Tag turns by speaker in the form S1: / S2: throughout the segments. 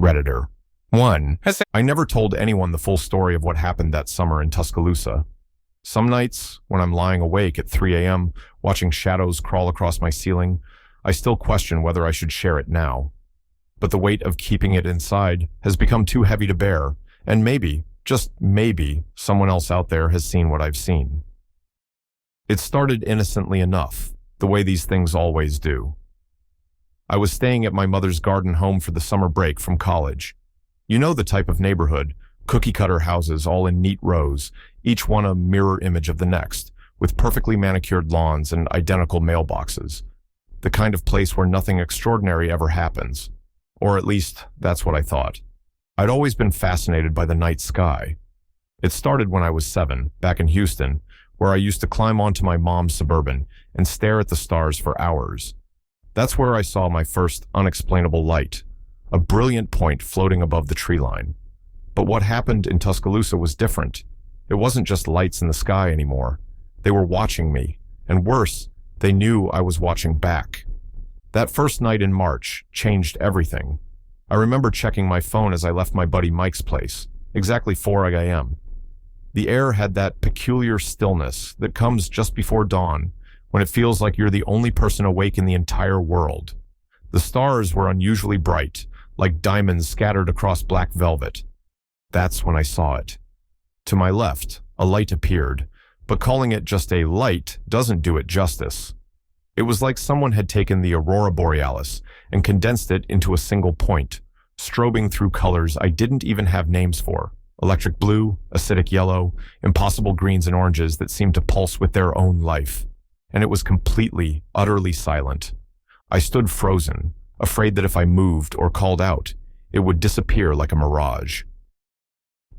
S1: Redditor. 1. I never told anyone the full story of what happened that summer in Tuscaloosa. Some nights, when I'm lying awake at 3 a.m., watching shadows crawl across my ceiling, I still question whether I should share it now. But the weight of keeping it inside has become too heavy to bear, and maybe, just maybe, someone else out there has seen what I've seen. It started innocently enough, the way these things always do. I was staying at my mother's garden home for the summer break from college. You know the type of neighborhood, cookie-cutter houses all in neat rows, each one a mirror image of the next, with perfectly manicured lawns and identical mailboxes. The kind of place where nothing extraordinary ever happens. Or at least, that's what I thought. I'd always been fascinated by the night sky. It started when I was 7, back in Houston, where I used to climb onto my mom's Suburban and stare at the stars for hours. That's where I saw my first unexplainable light, a brilliant point floating above the tree line. But what happened in Tuscaloosa was different. It wasn't just lights in the sky anymore. They were watching me, and worse, they knew I was watching back. That first night in March changed everything. I remember checking my phone as I left my buddy Mike's place, exactly 4 a.m. The air had that peculiar stillness that comes just before dawn, when it feels like you're the only person awake in the entire world. The stars were unusually bright, like diamonds scattered across black velvet. That's when I saw it. To my left, a light appeared, but calling it just a light doesn't do it justice. It was like someone had taken the aurora borealis and condensed it into a single point, strobing through colors I didn't even have names for. Electric blue, acidic yellow, impossible greens and oranges that seemed to pulse with their own life. And it was completely, utterly silent. I stood frozen, afraid that if I moved or called out, it would disappear like a mirage.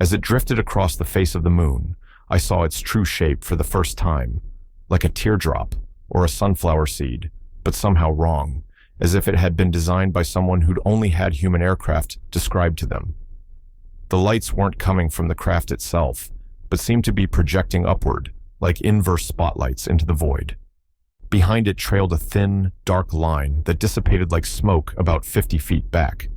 S1: As it drifted across the face of the moon, I saw its true shape for the first time, like a teardrop or a sunflower seed, but somehow wrong, as if it had been designed by someone who'd only had human aircraft described to them. The lights weren't coming from the craft itself, but seemed to be projecting upward, like inverse spotlights into the void. Behind it trailed a thin, dark line that dissipated like smoke about 50 feet back.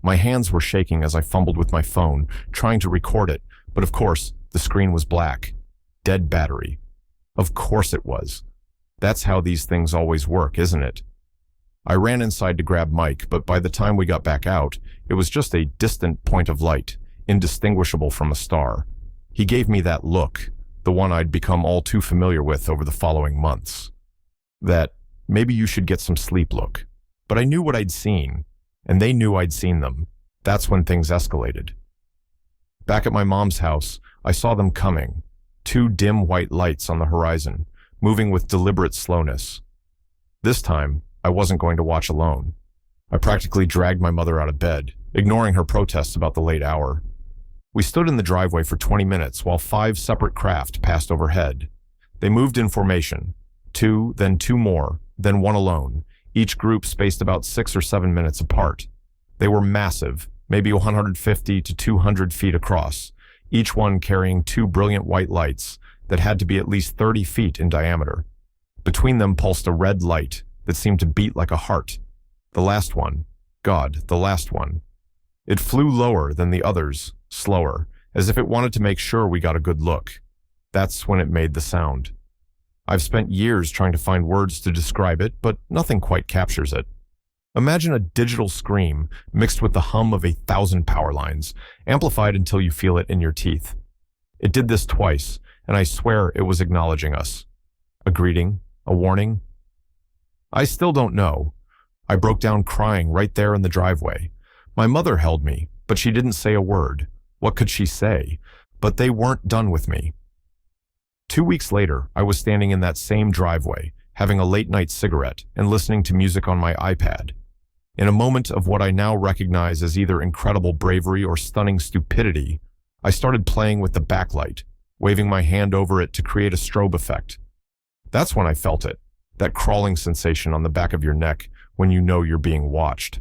S1: My hands were shaking as I fumbled with my phone, trying to record it, but of course, the screen was black. Dead battery. Of course it was. That's how these things always work, isn't it? I ran inside to grab Mike, but by the time we got back out, it was just a distant point of light, indistinguishable from a star. He gave me that look, the one I'd become all too familiar with over the following months. That, maybe you should get some sleep look. But I knew what I'd seen, and they knew I'd seen them. That's when things escalated. Back at my mom's house, I saw them coming, 2 dim white lights on the horizon, moving with deliberate slowness. This time, I wasn't going to watch alone. I practically dragged my mother out of bed, ignoring her protests about the late hour. We stood in the driveway for 20 minutes while 5 separate craft passed overhead. They moved in formation, 2, then 2 more, then 1 alone, each group spaced about 6 or 7 minutes apart. They were massive, maybe 150 to 200 feet across, each one carrying 2 brilliant white lights that had to be at least 30 feet in diameter. Between them pulsed a red light that seemed to beat like a heart. The last one, God, the last one. It flew lower than the others, slower, as if it wanted to make sure we got a good look. That's when it made the sound. I've spent years trying to find words to describe it, but nothing quite captures it. Imagine a digital scream mixed with the hum of 1,000 power lines, amplified until you feel it in your teeth. It did this twice, and I swear it was acknowledging us. A greeting? A warning? I still don't know. I broke down crying right there in the driveway. My mother held me, but she didn't say a word. What could she say? But they weren't done with me. 2 weeks later, I was standing in that same driveway, having a late-night cigarette and listening to music on my iPad. In a moment of what I now recognize as either incredible bravery or stunning stupidity, I started playing with the backlight, waving my hand over it to create a strobe effect. That's when I felt it, that crawling sensation on the back of your neck when you know you're being watched.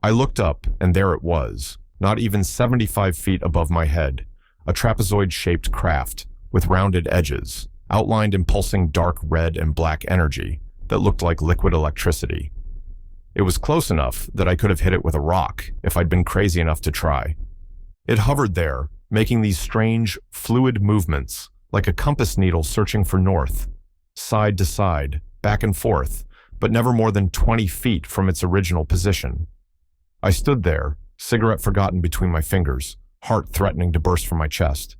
S1: I looked up, and there it was, not even 75 feet above my head, a trapezoid-shaped craft with rounded edges, outlined in pulsing dark red and black energy that looked like liquid electricity. It was close enough that I could have hit it with a rock if I'd been crazy enough to try. It hovered there, making these strange, fluid movements, like a compass needle searching for north, side to side, back and forth, but never more than 20 feet from its original position. I stood there, cigarette forgotten between my fingers, heart threatening to burst from my chest.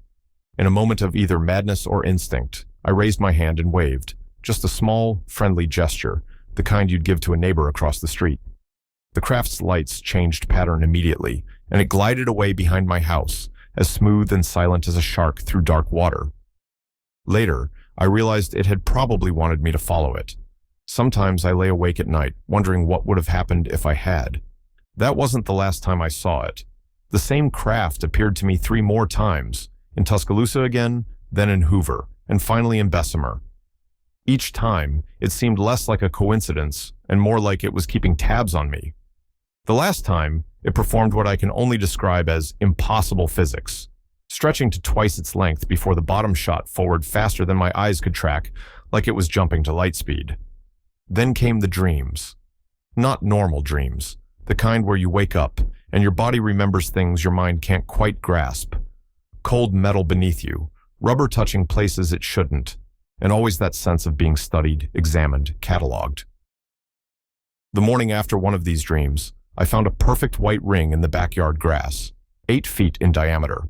S1: In a moment of either madness or instinct, I raised my hand and waved, just a small, friendly gesture, the kind you'd give to a neighbor across the street. The craft's lights changed pattern immediately, and it glided away behind my house, as smooth and silent as a shark through dark water. Later, I realized it had probably wanted me to follow it. Sometimes I lay awake at night, wondering what would have happened if I had. That wasn't the last time I saw it. The same craft appeared to me 3 more times, in Tuscaloosa again, then in Hoover, and finally in Bessemer. Each time, it seemed less like a coincidence and more like it was keeping tabs on me. The last time, it performed what I can only describe as impossible physics, stretching to twice its length before the bottom shot forward faster than my eyes could track, like it was jumping to light speed. Then came the dreams. Not normal dreams, the kind where you wake up and your body remembers things your mind can't quite grasp. Cold metal beneath you, rubber touching places it shouldn't, and always that sense of being studied, examined, cataloged. The morning after one of these dreams, I found a perfect white ring in the backyard grass, 8 feet in diameter.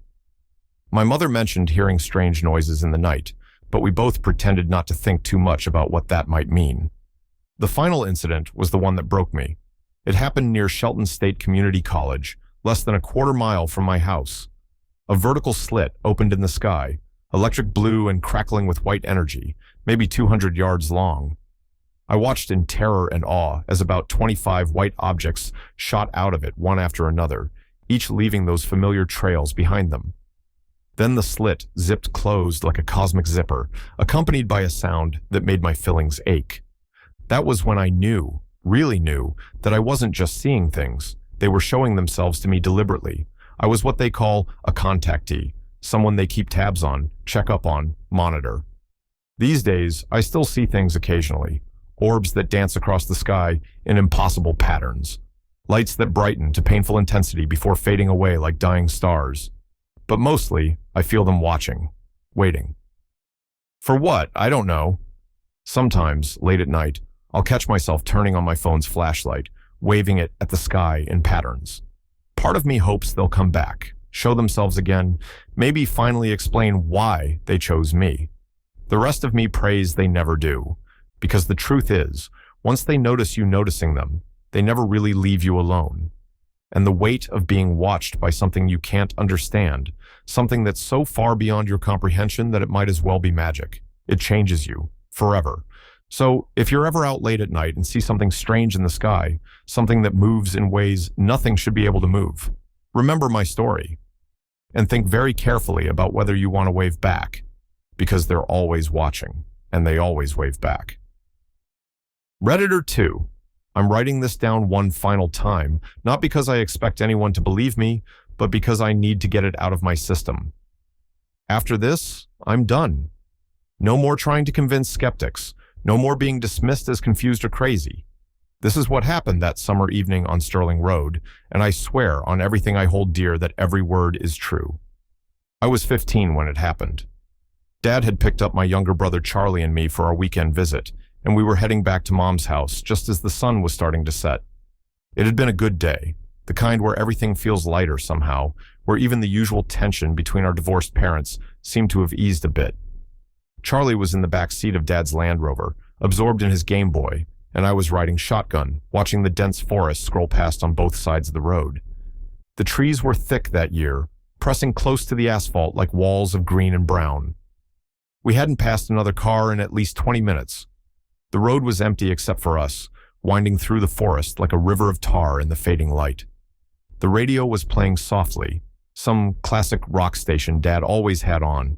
S1: My mother mentioned hearing strange noises in the night, but we both pretended not to think too much about what that might mean. The final incident was the one that broke me. It happened near Shelton State Community College, less than a quarter mile from my house. A vertical slit opened in the sky, electric blue and crackling with white energy, maybe 200 yards long. I watched in terror and awe as about 25 white objects shot out of it one after another, each leaving those familiar trails behind them. Then the slit zipped closed like a cosmic zipper, accompanied by a sound that made my fillings ache. That was when I knew, really knew, that I wasn't just seeing things. They were showing themselves to me deliberately. I was what they call a contactee, someone they keep tabs on, check up on, monitor. These days, I still see things occasionally. Orbs that dance across the sky in impossible patterns. Lights that brighten to painful intensity before fading away like dying stars. But mostly, I feel them watching, waiting. For what? I don't know. Sometimes, late at night, I'll catch myself turning on my phone's flashlight, waving it at the sky in patterns. Part of me hopes they'll come back, show themselves again, maybe finally explain why they chose me. The rest of me prays they never do, because the truth is, once they notice you noticing them, they never really leave you alone. And the weight of being watched by something you can't understand, something that's so far beyond your comprehension that it might as well be magic, it changes you, forever. So, if you're ever out late at night and see something strange in the sky, something that moves in ways nothing should be able to move, remember my story. And think very carefully about whether you want to wave back, because they're always watching, and they always wave back. Redditor 2. I'm writing this down one final time, not because I expect anyone to believe me, but because I need to get it out of my system. After this, I'm done. No more trying to convince skeptics. No more being dismissed as confused or crazy. This is what happened that summer evening on Sterling Road, and I swear on everything I hold dear that every word is true. I was 15 when it happened. Dad had picked up my younger brother Charlie and me for our weekend visit, and we were heading back to Mom's house just as the sun was starting to set. It had been a good day, the kind where everything feels lighter somehow, where even the usual tension between our divorced parents seemed to have eased a bit. Charlie was in the back seat of Dad's Land Rover, absorbed in his Game Boy, and I was riding shotgun, watching the dense forest scroll past on both sides of the road. The trees were thick that year, pressing close to the asphalt like walls of green and brown. We hadn't passed another car in at least 20 minutes. The road was empty except for us, winding through the forest like a river of tar in the fading light. The radio was playing softly, some classic rock station Dad always had on,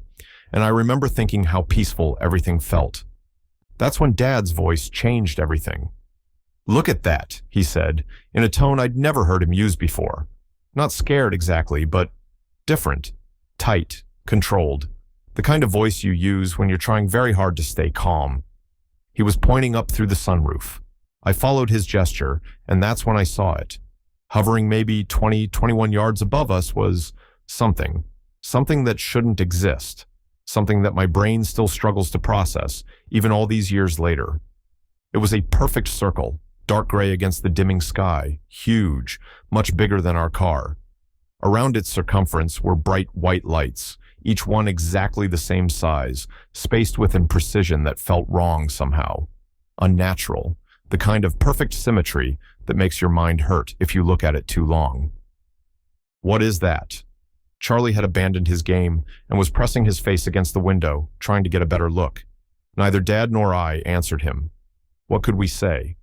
S1: and I remember thinking how peaceful everything felt. That's when Dad's voice changed everything. "Look at that," he said, in a tone I'd never heard him use before. Not scared exactly, but different, tight, controlled, the kind of voice you use when you're trying very hard to stay calm. He was pointing up through the sunroof. I followed his gesture, and that's when I saw it. Hovering maybe 20, 21 yards above us was something. Something that shouldn't exist. Something that my brain still struggles to process, even all these years later. It was a perfect circle, dark gray against the dimming sky, huge, much bigger than our car. Around its circumference were bright white lights, each one exactly the same size, spaced with a precision that felt wrong somehow. Unnatural, the kind of perfect symmetry that makes your mind hurt if you look at it too long. What is that? Charlie had abandoned his game and was pressing his face against the window, trying to get a better look. Neither Dad nor I answered him. What could we say?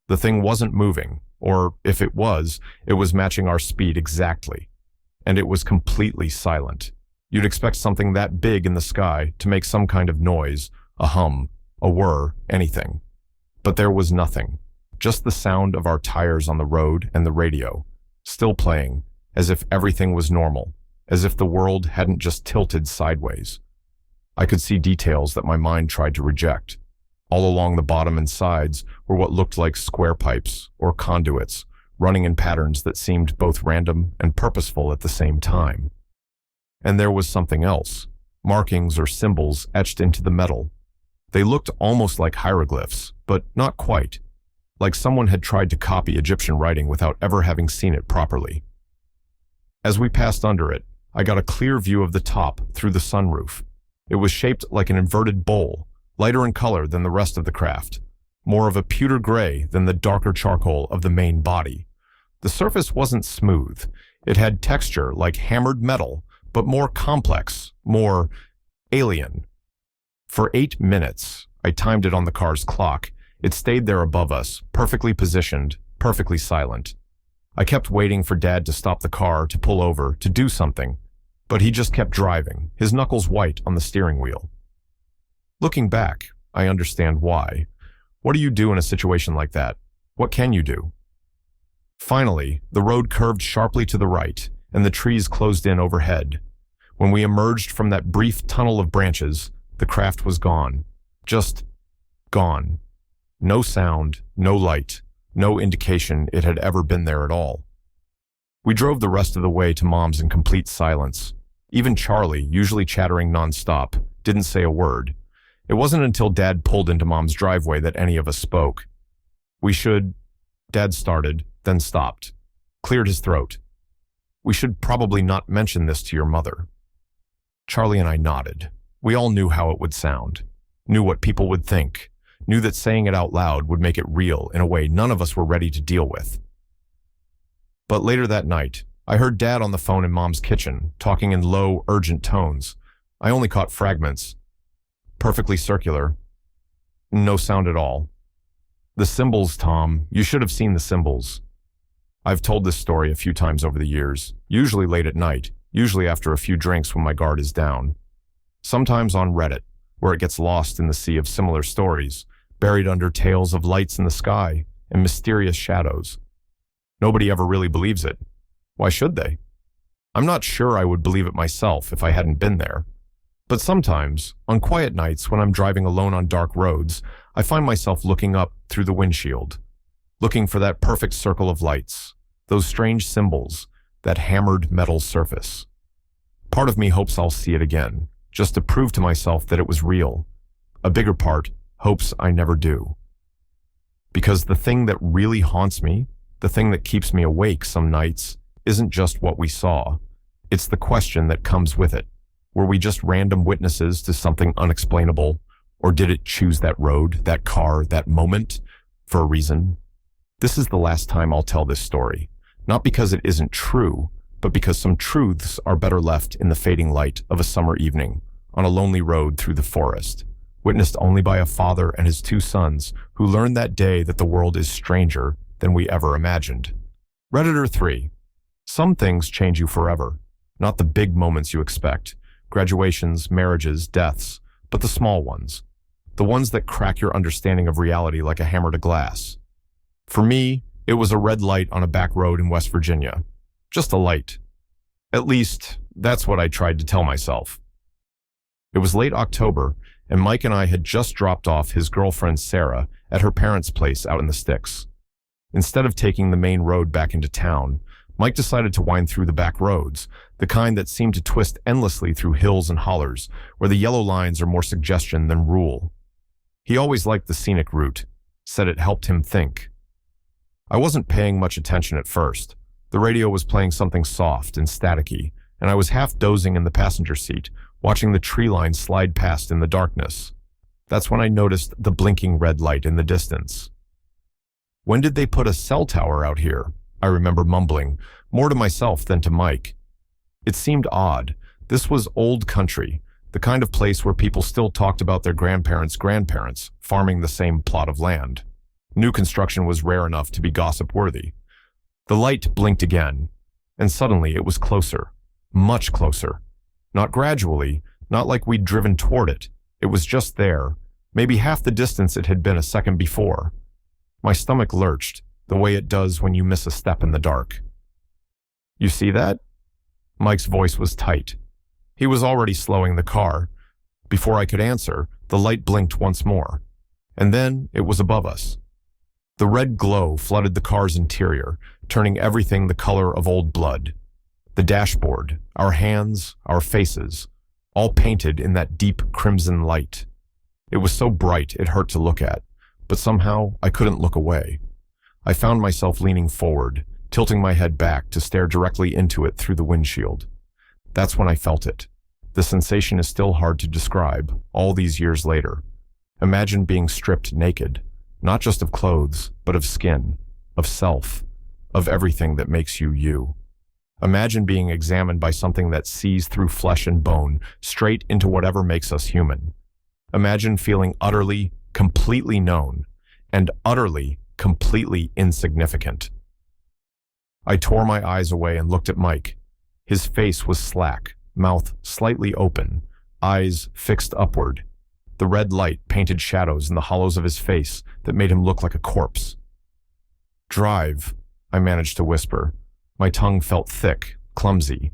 S1: The thing wasn't moving, or if it was matching our speed exactly. And it was completely silent. You'd expect something that big in the sky to make some kind of noise, a hum, a whir, anything. But there was nothing, just the sound of our tires on the road and the radio, still playing, as if everything was normal, as if the world hadn't just tilted sideways. I could see details that my mind tried to reject. All along the bottom and sides were what looked like square pipes or conduits, running in patterns that seemed both random and purposeful at the same time. And there was something else, markings or symbols etched into the metal. They looked almost like hieroglyphs, but not quite, like someone had tried to copy Egyptian writing without ever having seen it properly. As we passed under it, I got a clear view of the top through the sunroof. It was shaped like an inverted bowl, lighter in color than the rest of the craft, more of a pewter gray than the darker charcoal of the main body. The surface wasn't smooth. It had texture like hammered metal, but more complex, more alien. For 8 minutes, I timed it on the car's clock. It stayed there above us, perfectly positioned, perfectly silent. I kept waiting for Dad to stop the car, to pull over, to do something, but he just kept driving, his knuckles white on the steering wheel. Looking back, I understand why. What do you do in a situation like that? What can you do? Finally, the road curved sharply to the right, and the trees closed in overhead. When we emerged from that brief tunnel of branches, the craft was gone. Just gone. No sound, no light, no indication it had ever been there at all. We drove the rest of the way to Mom's in complete silence. Even Charlie, usually chattering nonstop, didn't say a word. It wasn't until Dad pulled into Mom's driveway that any of us spoke. Dad started, then stopped, cleared his throat. We should probably not mention this to your mother. Charlie and I nodded. We all knew how it would sound, knew what people would think, knew that saying it out loud would make it real in a way none of us were ready to deal with. But later that night, I heard Dad on the phone in Mom's kitchen, talking in low, urgent tones. I only caught fragments. Perfectly circular. No sound at all. The symbols, Tom, you should have seen the symbols. I've told this story a few times over the years, usually late at night, usually after a few drinks when my guard is down. Sometimes on Reddit, where it gets lost in the sea of similar stories, buried under tales of lights in the sky and mysterious shadows. Nobody ever really believes it. Why should they? I'm not sure I would believe it myself if I hadn't been there. But sometimes, on quiet nights when I'm driving alone on dark roads, I find myself looking up through the windshield, looking for that perfect circle of lights, those strange symbols, that hammered metal surface. Part of me hopes I'll see it again, just to prove to myself that it was real. A bigger part hopes I never do. Because the thing that really haunts me, the thing that keeps me awake some nights, isn't just what we saw. It's the question that comes with it. Were we just random witnesses to something unexplainable? Or did it choose that road, that car, that moment, for a reason? This is the last time I'll tell this story. Not because it isn't true, but because some truths are better left in the fading light of a summer evening, on a lonely road through the forest, witnessed only by a father and his 2 sons who learned that day that the world is stranger than we ever imagined. Redditor 3. Some things change you forever, not the big moments you expect, graduations, marriages, deaths, but the small ones, the ones that crack your understanding of reality like a hammer to glass. For me, it was a red light on a back road in West Virginia. Just a light. At least, that's what I tried to tell myself. It was late October, and Mike and I had just dropped off his girlfriend Sarah at her parents' place out in the sticks. Instead of taking the main road back into town, Mike decided to wind through the back roads, the kind that seem to twist endlessly through hills and hollers, where the yellow lines are more suggestion than rule. He always liked the scenic route, said it helped him think. I wasn't paying much attention at first. The radio was playing something soft and staticky, and I was half dozing in the passenger seat, watching the tree line slide past in the darkness. That's when I noticed the blinking red light in the distance. "When did they put a cell tower out here?" I remember mumbling, more to myself than to Mike. It seemed odd. This was old country, the kind of place where people still talked about their grandparents farming the same plot of land. New construction was rare enough to be gossip-worthy. The light blinked again, and suddenly it was closer, much closer. Not gradually, not like we'd driven toward it. It was just there, maybe half the distance it had been a second before. My stomach lurched, the way it does when you miss a step in the dark. "You see that?" Mike's voice was tight. He was already slowing the car. Before I could answer, the light blinked once more. And then it was above us. The red glow flooded the car's interior, turning everything the color of old blood. The dashboard, our hands, our faces, all painted in that deep crimson light. It was so bright it hurt to look at, but somehow I couldn't look away. I found myself leaning forward, tilting my head back to stare directly into it through the windshield. That's when I felt it. The sensation is still hard to describe, all these years later. Imagine being stripped naked, not just of clothes, but of skin, of self, of everything that makes you you. Imagine being examined by something that sees through flesh and bone, straight into whatever makes us human. Imagine feeling utterly, completely known, and utterly, completely insignificant. I tore my eyes away and looked at Mike. His face was slack, mouth slightly open, eyes fixed upward. The red light painted shadows in the hollows of his face that made him look like a corpse. "Drive," I managed to whisper. My tongue felt thick, clumsy.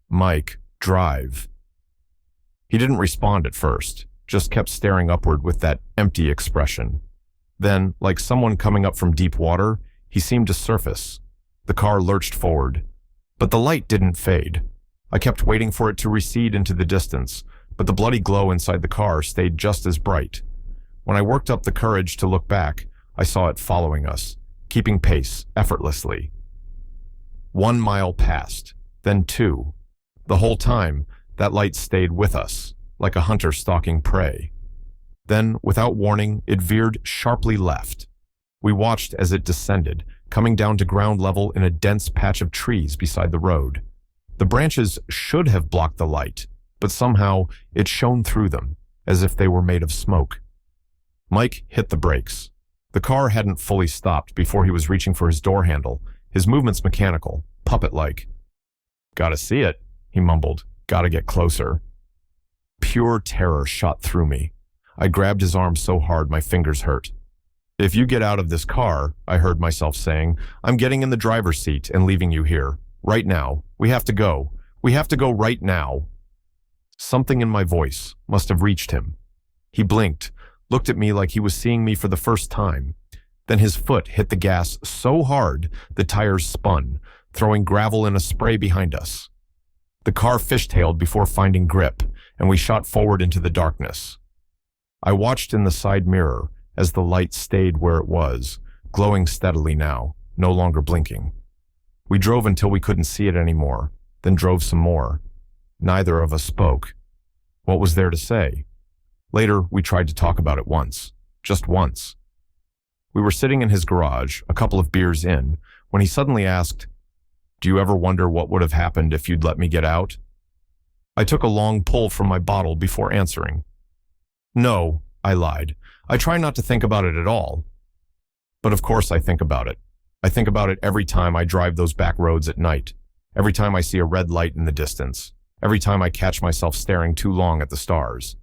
S1: "Mike, drive." He didn't respond at first, just kept staring upward with that empty expression. Then, like someone coming up from deep water, he seemed to surface. The car lurched forward. But the light didn't fade. I kept waiting for it to recede into the distance, but the bloody glow inside the car stayed just as bright. When I worked up the courage to look back, I saw it following us, keeping pace effortlessly. 1 mile passed, then 2. The whole time, that light stayed with us, like a hunter stalking prey. Then, without warning, it veered sharply left. We watched as it descended, coming down to ground level in a dense patch of trees beside the road. The branches should have blocked the light, but somehow it shone through them, as if they were made of smoke. Mike hit the brakes. The car hadn't fully stopped before he was reaching for his door handle, his movements mechanical, puppet-like. "Gotta see it," he mumbled. "Gotta get closer." Pure terror shot through me. I grabbed his arm so hard my fingers hurt. "If you get out of this car," I heard myself saying, "I'm getting in the driver's seat and leaving you here. Right now. We have to go. We have to go right now." Something in my voice must have reached him. He blinked, looked at me like he was seeing me for the first time. Then his foot hit the gas so hard the tires spun, throwing gravel in a spray behind us. The car fishtailed before finding grip, and we shot forward into the darkness. I watched in the side mirror as the light stayed where it was, glowing steadily now, no longer blinking. We drove until we couldn't see it anymore, then drove some more. Neither of us spoke. What was there to say? Later, we tried to talk about it once. Just once. We were sitting in his garage, a couple of beers in, when he suddenly asked, "Do you ever wonder what would have happened if you'd let me get out?" I took a long pull from my bottle before answering. "No," I lied. "I try not to think about it at all." But of course I think about it. I think about it every time I drive those back roads at night, every time I see a red light in the distance, every time I catch myself staring too long at the stars.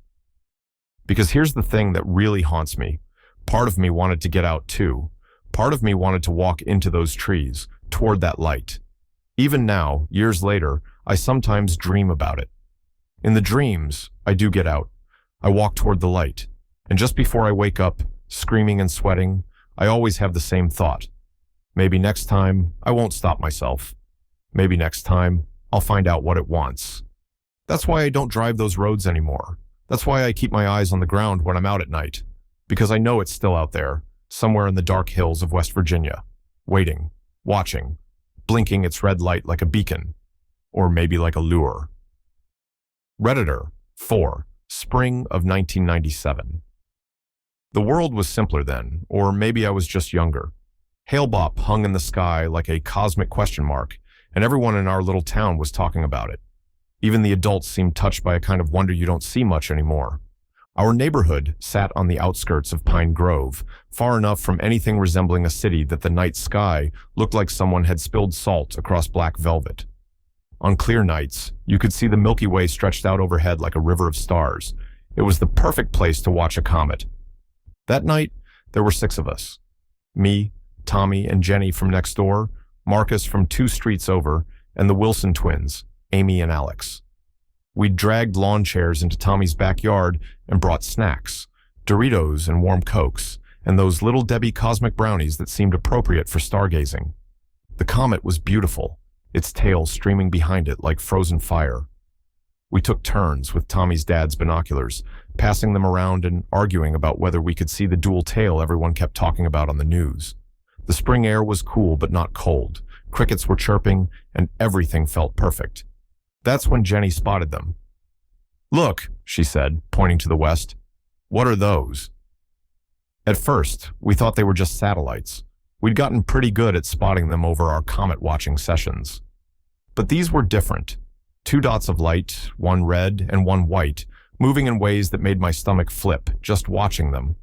S1: Because here's the thing that really haunts me. Part of me wanted to get out too. Part of me wanted to walk into those trees, toward that light. Even now, years later, I sometimes dream about it. In the dreams, I do get out. I walk toward the light, and just before I wake up, screaming and sweating, I always have the same thought. Maybe next time, I won't stop myself. Maybe next time, I'll find out what it wants. That's why I don't drive those roads anymore. That's why I keep my eyes on the ground when I'm out at night, because I know it's still out there, somewhere in the dark hills of West Virginia, waiting, watching, blinking its red light like a beacon, or maybe like a lure. Redditor 4, Spring of 1997. The world was simpler then, or maybe I was just younger. Hale-Bopp hung in the sky like a cosmic question mark, and everyone in our little town was talking about it. Even the adults seemed touched by a kind of wonder you don't see much anymore. Our neighborhood sat on the outskirts of Pine Grove, far enough from anything resembling a city that the night sky looked like someone had spilled salt across black velvet. On clear nights, you could see the Milky Way stretched out overhead like a river of stars. It was the perfect place to watch a comet. That night, there were 6 of us. Me, Tommy and Jenny from next door, Marcus from 2 streets over, and the Wilson twins, Amy and Alex. We'd dragged lawn chairs into Tommy's backyard and brought snacks, Doritos and warm Cokes, and those little Debbie cosmic brownies that seemed appropriate for stargazing. The comet was beautiful, its tail streaming behind it like frozen fire. We took turns with Tommy's dad's binoculars, passing them around and arguing about whether we could see the dual tail everyone kept talking about on the news. The spring air was cool but not cold. Crickets were chirping, and everything felt perfect. That's when Jenny spotted them. "Look," she said, pointing to the west. "What are those?" At first, we thought they were just satellites. We'd gotten pretty good at spotting them over our comet-watching sessions. But these were different. 2 dots of light, one red and one white, moving in ways that made my stomach flip just watching them.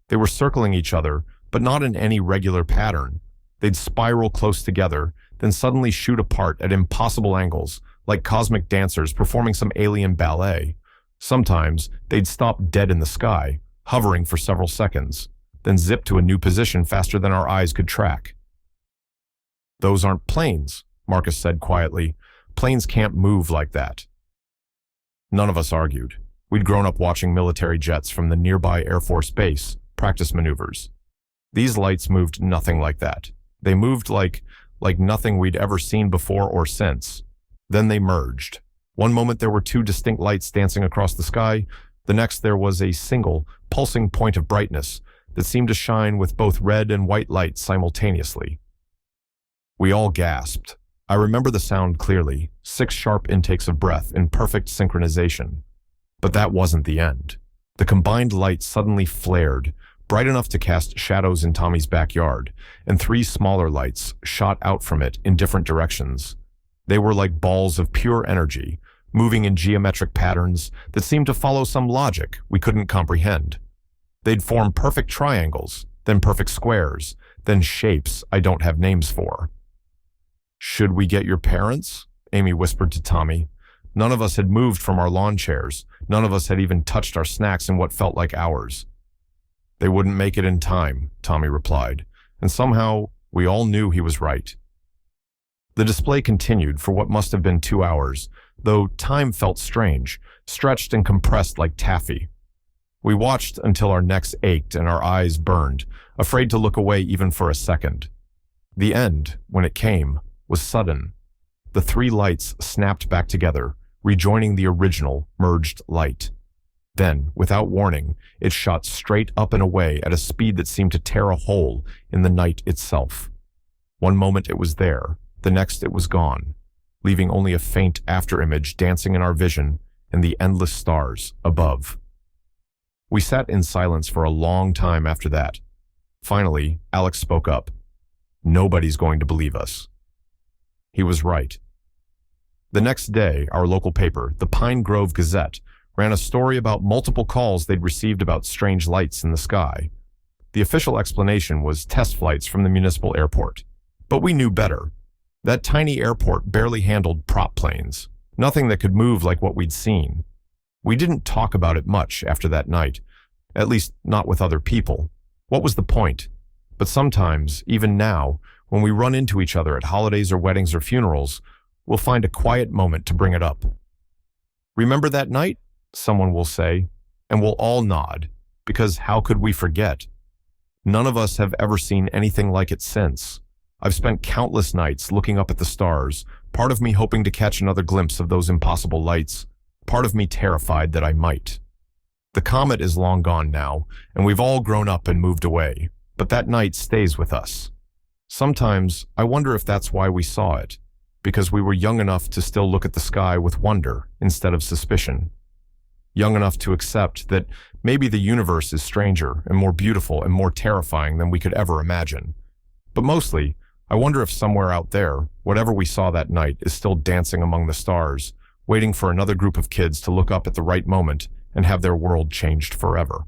S1: They were circling each other, but not in any regular pattern. They'd spiral close together, then suddenly shoot apart at impossible angles, like cosmic dancers performing some alien ballet. Sometimes, they'd stop dead in the sky, hovering for several seconds, then zip to a new position faster than our eyes could track. "Those aren't planes," Marcus said quietly. "Planes can't move like that." None of us argued. We'd grown up watching military jets from the nearby Air Force Base practice maneuvers. These lights moved nothing like that. They moved like nothing we'd ever seen before or since. Then they merged. One moment there were 2 distinct lights dancing across the sky. The next there was a single, pulsing point of brightness that seemed to shine with both red and white light simultaneously. We all gasped. I remember the sound clearly, 6 sharp intakes of breath in perfect synchronization. But that wasn't the end. The combined light suddenly flared, bright enough to cast shadows in Tommy's backyard, and 3 smaller lights shot out from it in different directions. They were like balls of pure energy, moving in geometric patterns that seemed to follow some logic we couldn't comprehend. They'd form perfect triangles, then perfect squares, then shapes I don't have names for. "Should we get your parents?" Amy whispered to Tommy. None of us had moved from our lawn chairs. None of us had even touched our snacks in what felt like hours. "They wouldn't make it in time," Tommy replied, and somehow we all knew he was right. The display continued for what must have been 2 hours, though time felt strange, stretched and compressed like taffy. We watched until our necks ached and our eyes burned, afraid to look away even for a second. The end, when it came, was sudden. The 3 lights snapped back together, rejoining the original, merged light. Then, without warning, it shot straight up and away at a speed that seemed to tear a hole in the night itself. One moment it was there, the next it was gone, leaving only a faint afterimage dancing in our vision and the endless stars above. We sat in silence for a long time after that. Finally, Alex spoke up. "Nobody's going to believe us." He was right. The next day, our local paper, the Pine Grove Gazette, ran a story about multiple calls they'd received about strange lights in the sky. The official explanation was test flights from the municipal airport. But we knew better. That tiny airport barely handled prop planes, nothing that could move like what we'd seen. We didn't talk about it much after that night, at least not with other people. What was the point? But sometimes, even now, when we run into each other at holidays or weddings or funerals, we'll find a quiet moment to bring it up. "Remember that night?" someone will say. And we'll all nod, because how could we forget? None of us have ever seen anything like it since. I've spent countless nights looking up at the stars, part of me hoping to catch another glimpse of those impossible lights, part of me terrified that I might. The comet is long gone now, and we've all grown up and moved away, but that night stays with us. Sometimes I wonder if that's why we saw it, because we were young enough to still look at the sky with wonder instead of suspicion. Young enough to accept that maybe the universe is stranger and more beautiful and more terrifying than we could ever imagine. But mostly, I wonder if somewhere out there, whatever we saw that night is still dancing among the stars, waiting for another group of kids to look up at the right moment and have their world changed forever.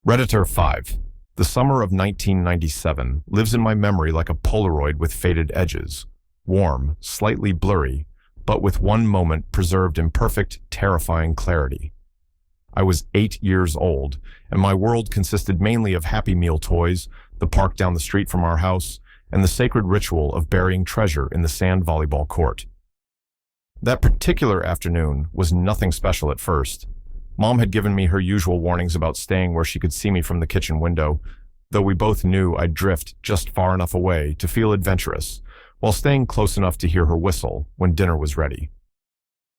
S1: Redditor 5. The summer of 1997 lives in my memory like a Polaroid with faded edges, warm, slightly blurry, but with one moment preserved in perfect, terrifying clarity. I was 8 years old, and my world consisted mainly of Happy Meal toys, the park down the street from our house, and the sacred ritual of burying treasure in the sand volleyball court. That particular afternoon was nothing special at first. Mom had given me her usual warnings about staying where she could see me from the kitchen window, though we both knew I'd drift just far enough away to feel adventurous, while staying close enough to hear her whistle when dinner was ready.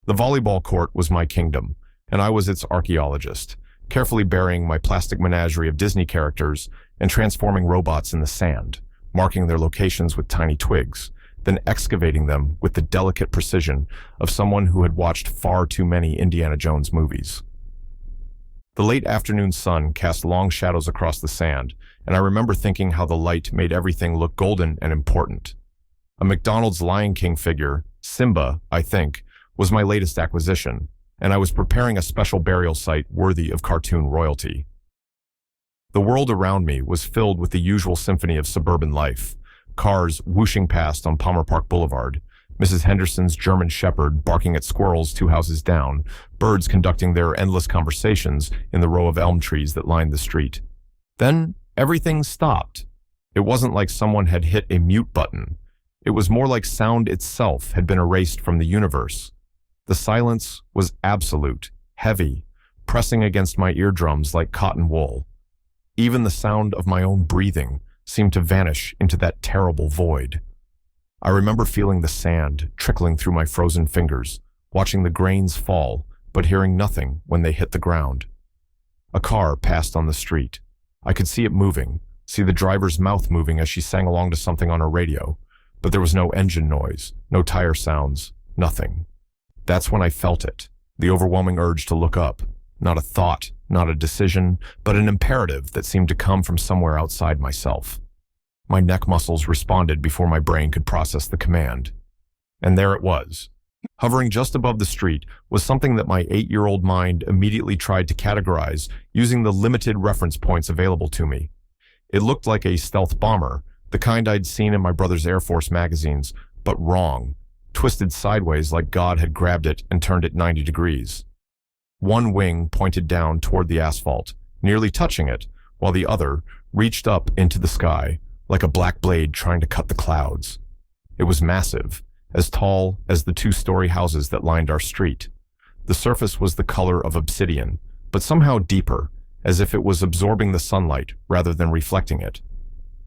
S1: The volleyball court was my kingdom, and I was its archaeologist, carefully burying my plastic menagerie of Disney characters and transforming robots in the sand, marking their locations with tiny twigs, then excavating them with the delicate precision of someone who had watched far too many Indiana Jones movies. The late afternoon sun cast long shadows across the sand, and I remember thinking how the light made everything look golden and important. A McDonald's Lion King figure, Simba, I think, was my latest acquisition, and I was preparing a special burial site worthy of cartoon royalty. The world around me was filled with the usual symphony of suburban life, cars whooshing past on Palmer Park Boulevard, Mrs. Henderson's German Shepherd barking at squirrels 2 houses down, birds conducting their endless conversations in the row of elm trees that lined the street. Then everything stopped. It wasn't like someone had hit a mute button. It was more like sound itself had been erased from the universe. The silence was absolute, heavy, pressing against my eardrums like cotton wool. Even the sound of my own breathing seemed to vanish into that terrible void. I remember feeling the sand trickling through my frozen fingers, watching the grains fall, but hearing nothing when they hit the ground. A car passed on the street. I could see it moving, see the driver's mouth moving as she sang along to something on her radio, but there was no engine noise, no tire sounds, nothing. That's when I felt it, the overwhelming urge to look up. Not a thought, not a decision, but an imperative that seemed to come from somewhere outside myself. My neck muscles responded before my brain could process the command. And there it was. Hovering just above the street was something that my 8-year-old mind immediately tried to categorize using the limited reference points available to me. It looked like a stealth bomber, the kind I'd seen in my brother's Air Force magazines, but wrong, twisted sideways like God had grabbed it and turned it 90 degrees. One wing pointed down toward the asphalt, nearly touching it, while the other reached up into the sky, like a black blade trying to cut the clouds. It was massive, as tall as the 2-story houses that lined our street. The surface was the color of obsidian, but somehow deeper, as if it was absorbing the sunlight rather than reflecting it.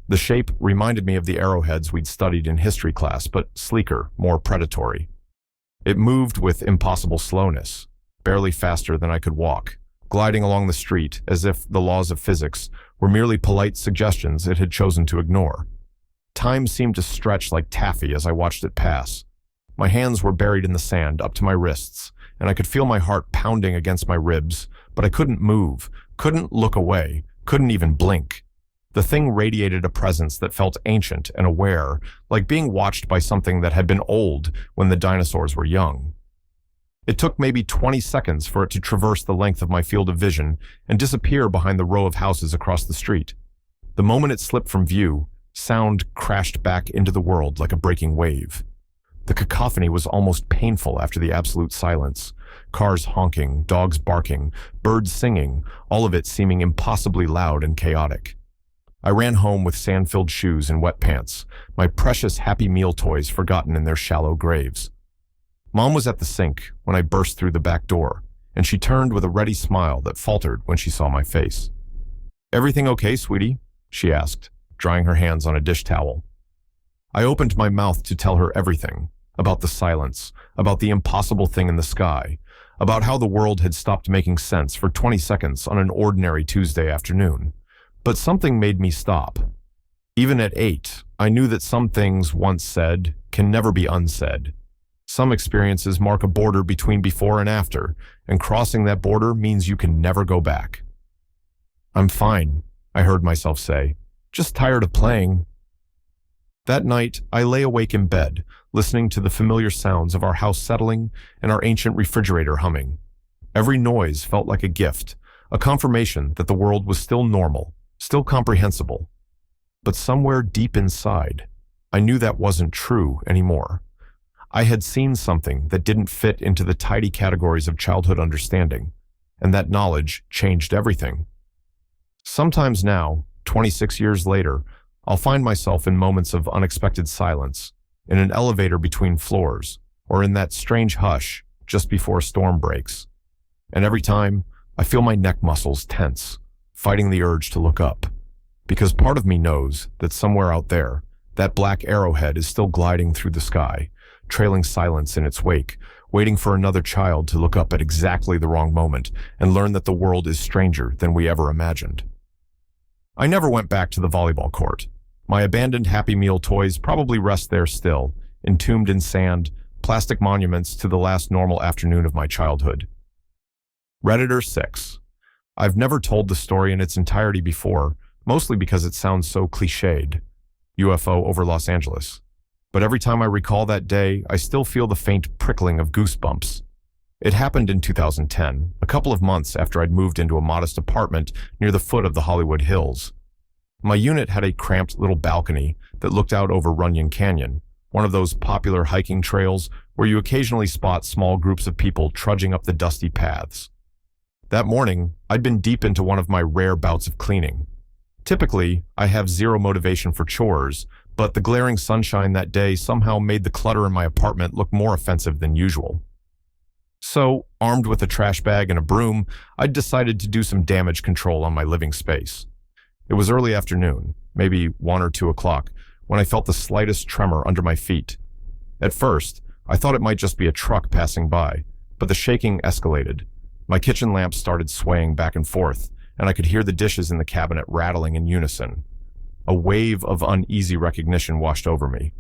S1: The shape reminded me of the arrowheads we'd studied in history class, but sleeker, more predatory. It moved with impossible slowness, barely faster than I could walk, gliding along the street as if the laws of physics were merely polite suggestions it had chosen to ignore. Time seemed to stretch like taffy as I watched it pass. My hands were buried in the sand up to my wrists, and I could feel my heart pounding against my ribs, but I couldn't move, couldn't look away, couldn't even blink. The thing radiated a presence that felt ancient and aware, like being watched by something that had been old when the dinosaurs were young. It took maybe 20 seconds for it to traverse the length of my field of vision and disappear behind the row of houses across the street. The moment it slipped from view, sound crashed back into the world like a breaking wave. The cacophony was almost painful after the absolute silence. Cars honking, dogs barking, birds singing, all of it seeming impossibly loud and chaotic. I ran home with sand-filled shoes and wet pants, my precious Happy Meal toys forgotten in their shallow graves. Mom was at the sink when I burst through the back door, and she turned with a ready smile that faltered when she saw my face. "Everything okay, sweetie?" she asked, drying her hands on a dish towel. I opened my mouth to tell her everything, about the silence, about the impossible thing in the sky, about how the world had stopped making sense for 20 seconds on an ordinary Tuesday afternoon. But something made me stop. Even at 8, I knew that some things once said can never be unsaid. Some experiences mark a border between before and after, and crossing that border means you can never go back. "I'm fine," I heard myself say. "Just tired of playing." That night, I lay awake in bed, listening to the familiar sounds of our house settling and our ancient refrigerator humming. Every noise felt like a gift, a confirmation that the world was still normal, still comprehensible. But somewhere deep inside, I knew that wasn't true anymore. I had seen something that didn't fit into the tidy categories of childhood understanding, and that knowledge changed everything. Sometimes now, 26 years later, I'll find myself in moments of unexpected silence, in an elevator between floors, or in that strange hush just before a storm breaks. And every time, I feel my neck muscles tense, fighting the urge to look up. Because part of me knows that somewhere out there, that black arrowhead is still gliding through the sky, trailing silence in its wake, waiting for another child to look up at exactly the wrong moment and learn that the world is stranger than we ever imagined. I never went back to the volleyball court. My abandoned Happy Meal toys probably rest there still, entombed in sand, plastic monuments to the last normal afternoon of my childhood. Redditor 6. I've never told the story in its entirety before, mostly because it sounds so cliched. UFO over Los Angeles. But every time I recall that day, I still feel the faint prickling of goosebumps. It happened in 2010, a couple of months after I'd moved into a modest apartment near the foot of the Hollywood Hills. My unit had a cramped little balcony that looked out over Runyon Canyon, one of those popular hiking trails where you occasionally spot small groups of people trudging up the dusty paths. That morning, I'd been deep into one of my rare bouts of cleaning. Typically, I have zero motivation for chores, but the glaring sunshine that day somehow made the clutter in my apartment look more offensive than usual. So, armed with a trash bag and a broom, I'd decided to do some damage control on my living space. It was early afternoon, maybe 1 or 2 o'clock, when I felt the slightest tremor under my feet. At first, I thought it might just be a truck passing by, but the shaking escalated. My kitchen lamp started swaying back and forth, and I could hear the dishes in the cabinet rattling in unison. A wave of uneasy recognition washed over me.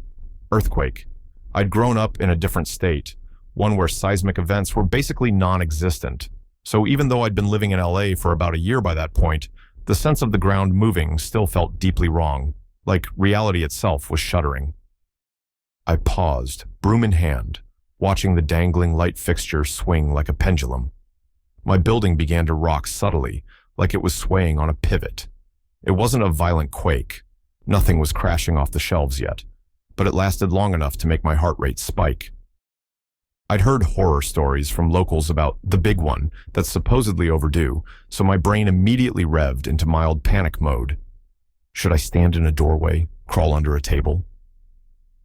S1: Earthquake. I'd grown up in a different state, one where seismic events were basically non-existent. So even though I'd been living in LA for about a year by that point, the sense of the ground moving still felt deeply wrong, like reality itself was shuddering. I paused, broom in hand, watching the dangling light fixture swing like a pendulum. My building began to rock subtly, like it was swaying on a pivot. It wasn't a violent quake. Nothing was crashing off the shelves yet, but it lasted long enough to make my heart rate spike. I'd heard horror stories from locals about the big one that's supposedly overdue, so my brain immediately revved into mild panic mode. Should I stand in a doorway, crawl under a table?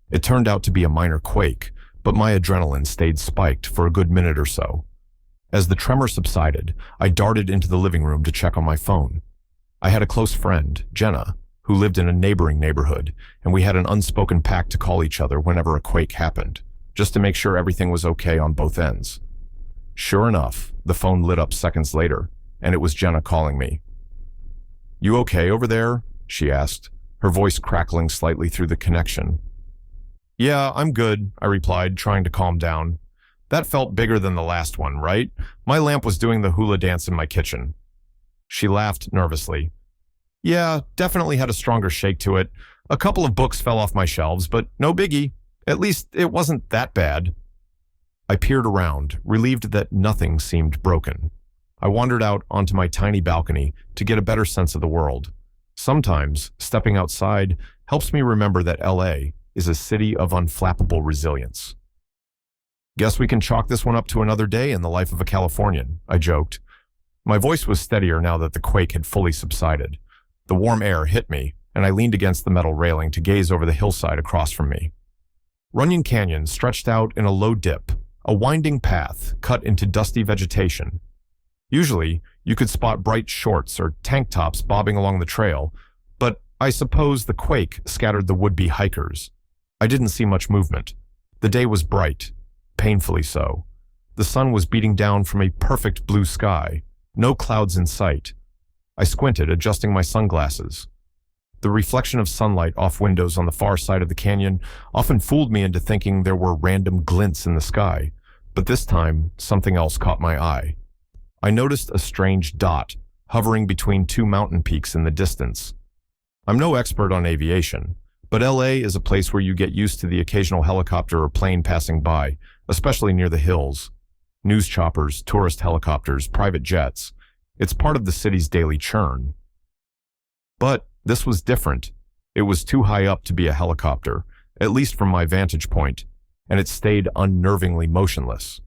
S1: It turned out to be a minor quake, but my adrenaline stayed spiked for a good minute or so. As the tremor subsided, I darted into the living room to check on my phone. I had a close friend, Jenna, who lived in a neighboring neighborhood, and we had an unspoken pact to call each other whenever a quake happened, just to make sure everything was okay on both ends. Sure enough, the phone lit up seconds later, and it was Jenna calling me. "You okay over there?" she asked, her voice crackling slightly through the connection. "Yeah, I'm good," I replied, trying to calm down. "That felt bigger than the last one, right? My lamp was doing the hula dance in my kitchen." She laughed nervously. "Yeah, definitely had a stronger shake to it. A couple of books fell off my shelves, but no biggie. At least it wasn't that bad." I peered around, relieved that nothing seemed broken. I wandered out onto my tiny balcony to get a better sense of the world. Sometimes, stepping outside helps me remember that LA is a city of unflappable resilience. "Guess we can chalk this one up to another day in the life of a Californian," I joked. My voice was steadier now that the quake had fully subsided. The warm air hit me, and I leaned against the metal railing to gaze over the hillside across from me. Runyon Canyon stretched out in a low dip, a winding path cut into dusty vegetation. Usually, you could spot bright shorts or tank tops bobbing along the trail, but I suppose the quake scattered the would-be hikers. I didn't see much movement. The day was bright, painfully so. The sun was beating down from a perfect blue sky, no clouds in sight. I squinted, adjusting my sunglasses. The reflection of sunlight off windows on the far side of the canyon often fooled me into thinking there were random glints in the sky, but this time something else caught my eye. I noticed a strange dot hovering between two mountain peaks in the distance. I'm no expert on aviation, but LA is a place where you get used to the occasional helicopter or plane passing by, especially near the hills. News choppers, tourist helicopters, private jets. It's part of the city's daily churn. But this was different. It was too high up to be a helicopter, at least from my vantage point, and it stayed unnervingly motionless.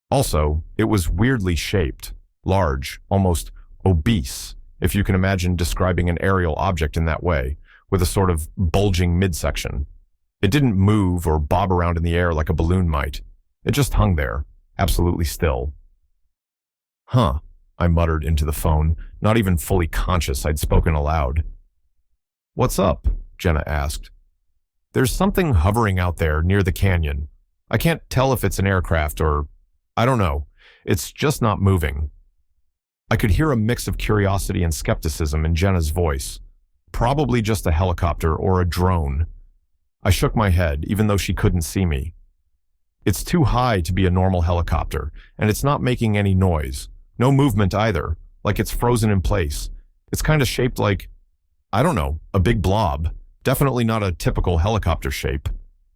S1: Also, it was weirdly shaped, large, almost obese, if you can imagine describing an aerial object in that way, with a sort of bulging midsection. It didn't move or bob around in the air like a balloon might. It just hung there, absolutely still. Huh, I muttered into the phone, not even fully conscious I'd spoken aloud. What's up? Jenna asked. There's something hovering out there near the canyon. I can't tell if it's an aircraft or, I don't know. It's just not moving. I could hear a mix of curiosity and skepticism in Jenna's voice. Probably just a helicopter or a drone. I shook my head, even though she couldn't see me. It's too high to be a normal helicopter, and it's not making any noise. No movement either, like it's frozen in place. It's kind of shaped like, I don't know, a big blob. Definitely not a typical helicopter shape.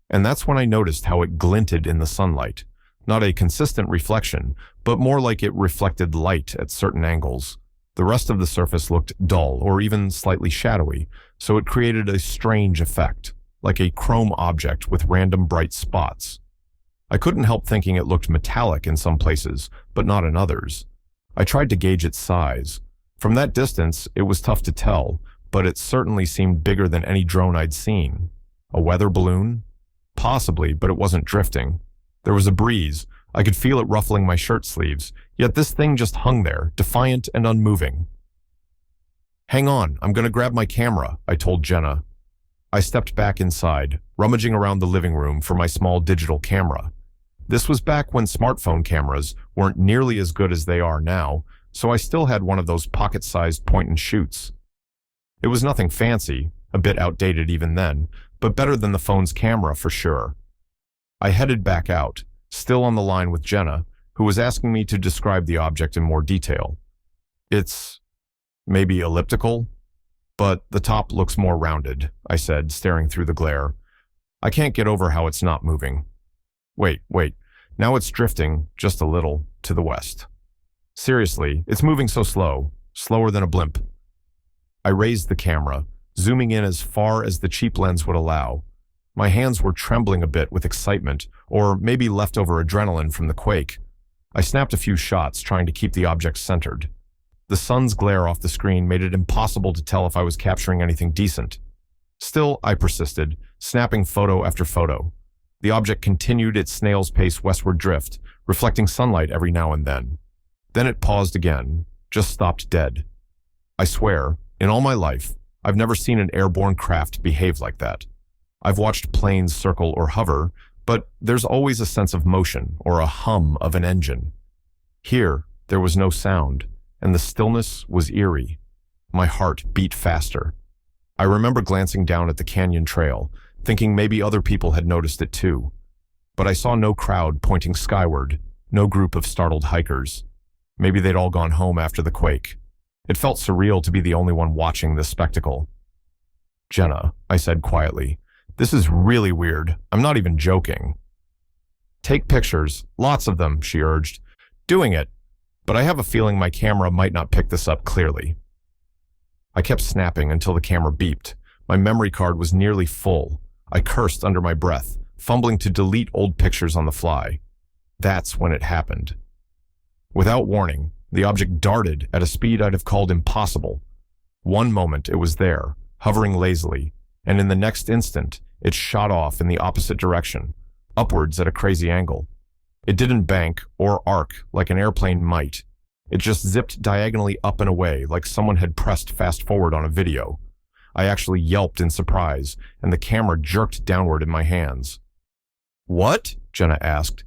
S1: And that's when I noticed how it glinted in the sunlight. Not a consistent reflection, but more like it reflected light at certain angles. The rest of the surface looked dull or even slightly shadowy, so it created a strange effect, like a chrome object with random bright spots. I couldn't help thinking it looked metallic in some places, but not in others. I tried to gauge its size. From that distance, it was tough to tell, but it certainly seemed bigger than any drone I'd seen. A weather balloon? Possibly, but it wasn't drifting. There was a breeze. I could feel it ruffling my shirt sleeves, yet this thing just hung there, defiant and unmoving. Hang on, I'm gonna grab my camera, I told Jenna. I stepped back inside, rummaging around the living room for my small digital camera. This was back when smartphone cameras weren't nearly as good as they are now, so I still had one of those pocket-sized point-and-shoots. It was nothing fancy, a bit outdated even then, but better than the phone's camera for sure. I headed back out, still on the line with Jenna, who was asking me to describe the object in more detail. It's maybe elliptical, but the top looks more rounded, I said, staring through the glare. I can't get over how it's not moving. Wait, now it's drifting, just a little, to the west. Seriously, it's moving so slow, slower than a blimp. I raised the camera, zooming in as far as the cheap lens would allow. My hands were trembling a bit with excitement, or maybe leftover adrenaline from the quake. I snapped a few shots, trying to keep the object centered. The sun's glare off the screen made it impossible to tell if I was capturing anything decent. Still, I persisted, snapping photo after photo. The object continued its snail's pace westward drift, reflecting sunlight every now and then. Then it paused again, just stopped dead. I swear, in all my life, I've never seen an airborne craft behave like that. I've watched planes circle or hover, but there's always a sense of motion or a hum of an engine. Here, there was no sound, and the stillness was eerie. My heart beat faster. I remember glancing down at the canyon trail, thinking maybe other people had noticed it too. But I saw no crowd pointing skyward, no group of startled hikers. Maybe they'd all gone home after the quake. It felt surreal to be the only one watching this spectacle. Jenna, I said quietly, this is really weird. I'm not even joking. Take pictures, lots of them, she urged. Doing it, but I have a feeling my camera might not pick this up clearly. I kept snapping until the camera beeped. My memory card was nearly full. I cursed under my breath, fumbling to delete old pictures on the fly. That's when it happened. Without warning, the object darted at a speed I'd have called impossible. One moment it was there, hovering lazily, and in the next instant, it shot off in the opposite direction, upwards at a crazy angle. It didn't bank or arc like an airplane might. It just zipped diagonally up and away like someone had pressed fast forward on a video. I actually yelped in surprise, and the camera jerked downward in my hands. "What?" Jenna asked.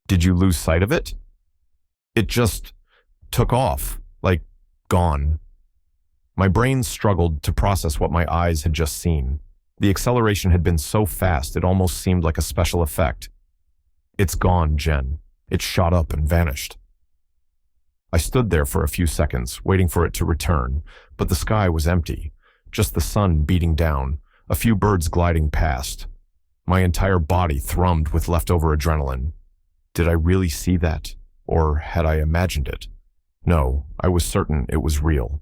S1: "Did you lose sight of it?" "It just took off, like gone." My brain struggled to process what my eyes had just seen. The acceleration had been so fast it almost seemed like a special effect. "It's gone, Jen." It shot up and vanished. I stood there for a few seconds, waiting for it to return, but the sky was empty. Just the sun beating down, a few birds gliding past. My entire body thrummed with leftover adrenaline. Did I really see that? Or had I imagined it? No, I was certain it was real.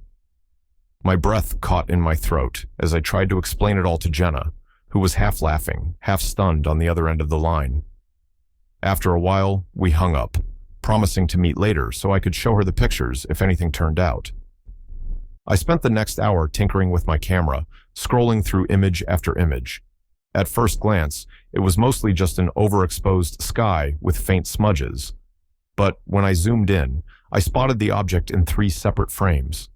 S1: My breath caught in my throat as I tried to explain it all to Jenna, who was half laughing, half stunned on the other end of the line. After a while, we hung up, promising to meet later so I could show her the pictures if anything turned out. I spent the next hour tinkering with my camera, scrolling through image after image. At first glance, it was mostly just an overexposed sky with faint smudges. But when I zoomed in, I spotted the object in 3 separate frames.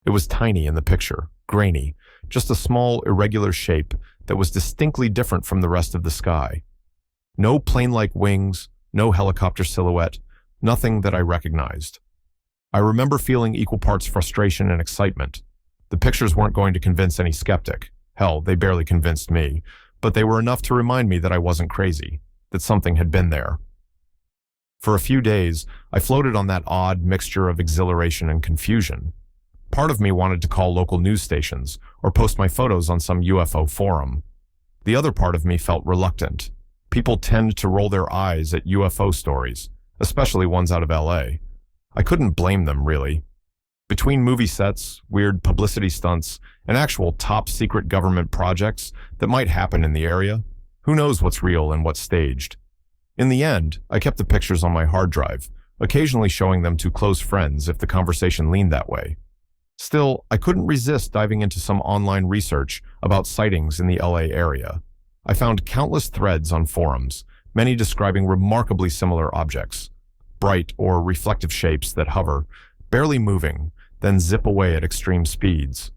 S1: It was tiny in the picture, grainy, just a small, irregular shape that was distinctly different from the rest of the sky. No plane-like wings, no helicopter silhouette, nothing that I recognized. I remember feeling equal parts frustration and excitement. The pictures weren't going to convince any skeptic. Hell, they barely convinced me, but they were enough to remind me that I wasn't crazy, that something had been there. For a few days, I floated on that odd mixture of exhilaration and confusion. Part of me wanted to call local news stations or post my photos on some UFO forum. The other part of me felt reluctant. People tend to roll their eyes at UFO stories, especially ones out of LA. I couldn't blame them, really. Between movie sets, weird publicity stunts, and actual top-secret government projects that might happen in the area, who knows what's real and what's staged? In the end, I kept the pictures on my hard drive, occasionally showing them to close friends if the conversation leaned that way. Still, I couldn't resist diving into some online research about sightings in the LA area. I found countless threads on forums, many describing remarkably similar objects. Bright or reflective shapes that hover, barely moving, then zip away at extreme speeds.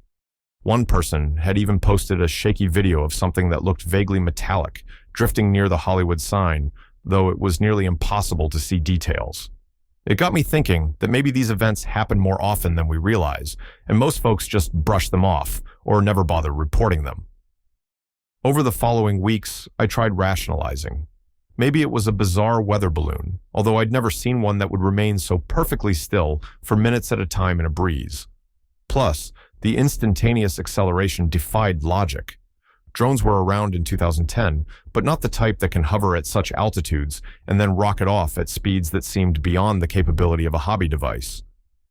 S1: One person had even posted a shaky video of something that looked vaguely metallic, drifting near the Hollywood sign, though it was nearly impossible to see details. It got me thinking that maybe these events happen more often than we realize, and most folks just brush them off or never bother reporting them. Over the following weeks, I tried rationalizing. Maybe it was a bizarre weather balloon, although I'd never seen one that would remain so perfectly still for minutes at a time in a breeze. Plus, the instantaneous acceleration defied logic. Drones were around in 2010, but not the type that can hover at such altitudes and then rocket off at speeds that seemed beyond the capability of a hobby device.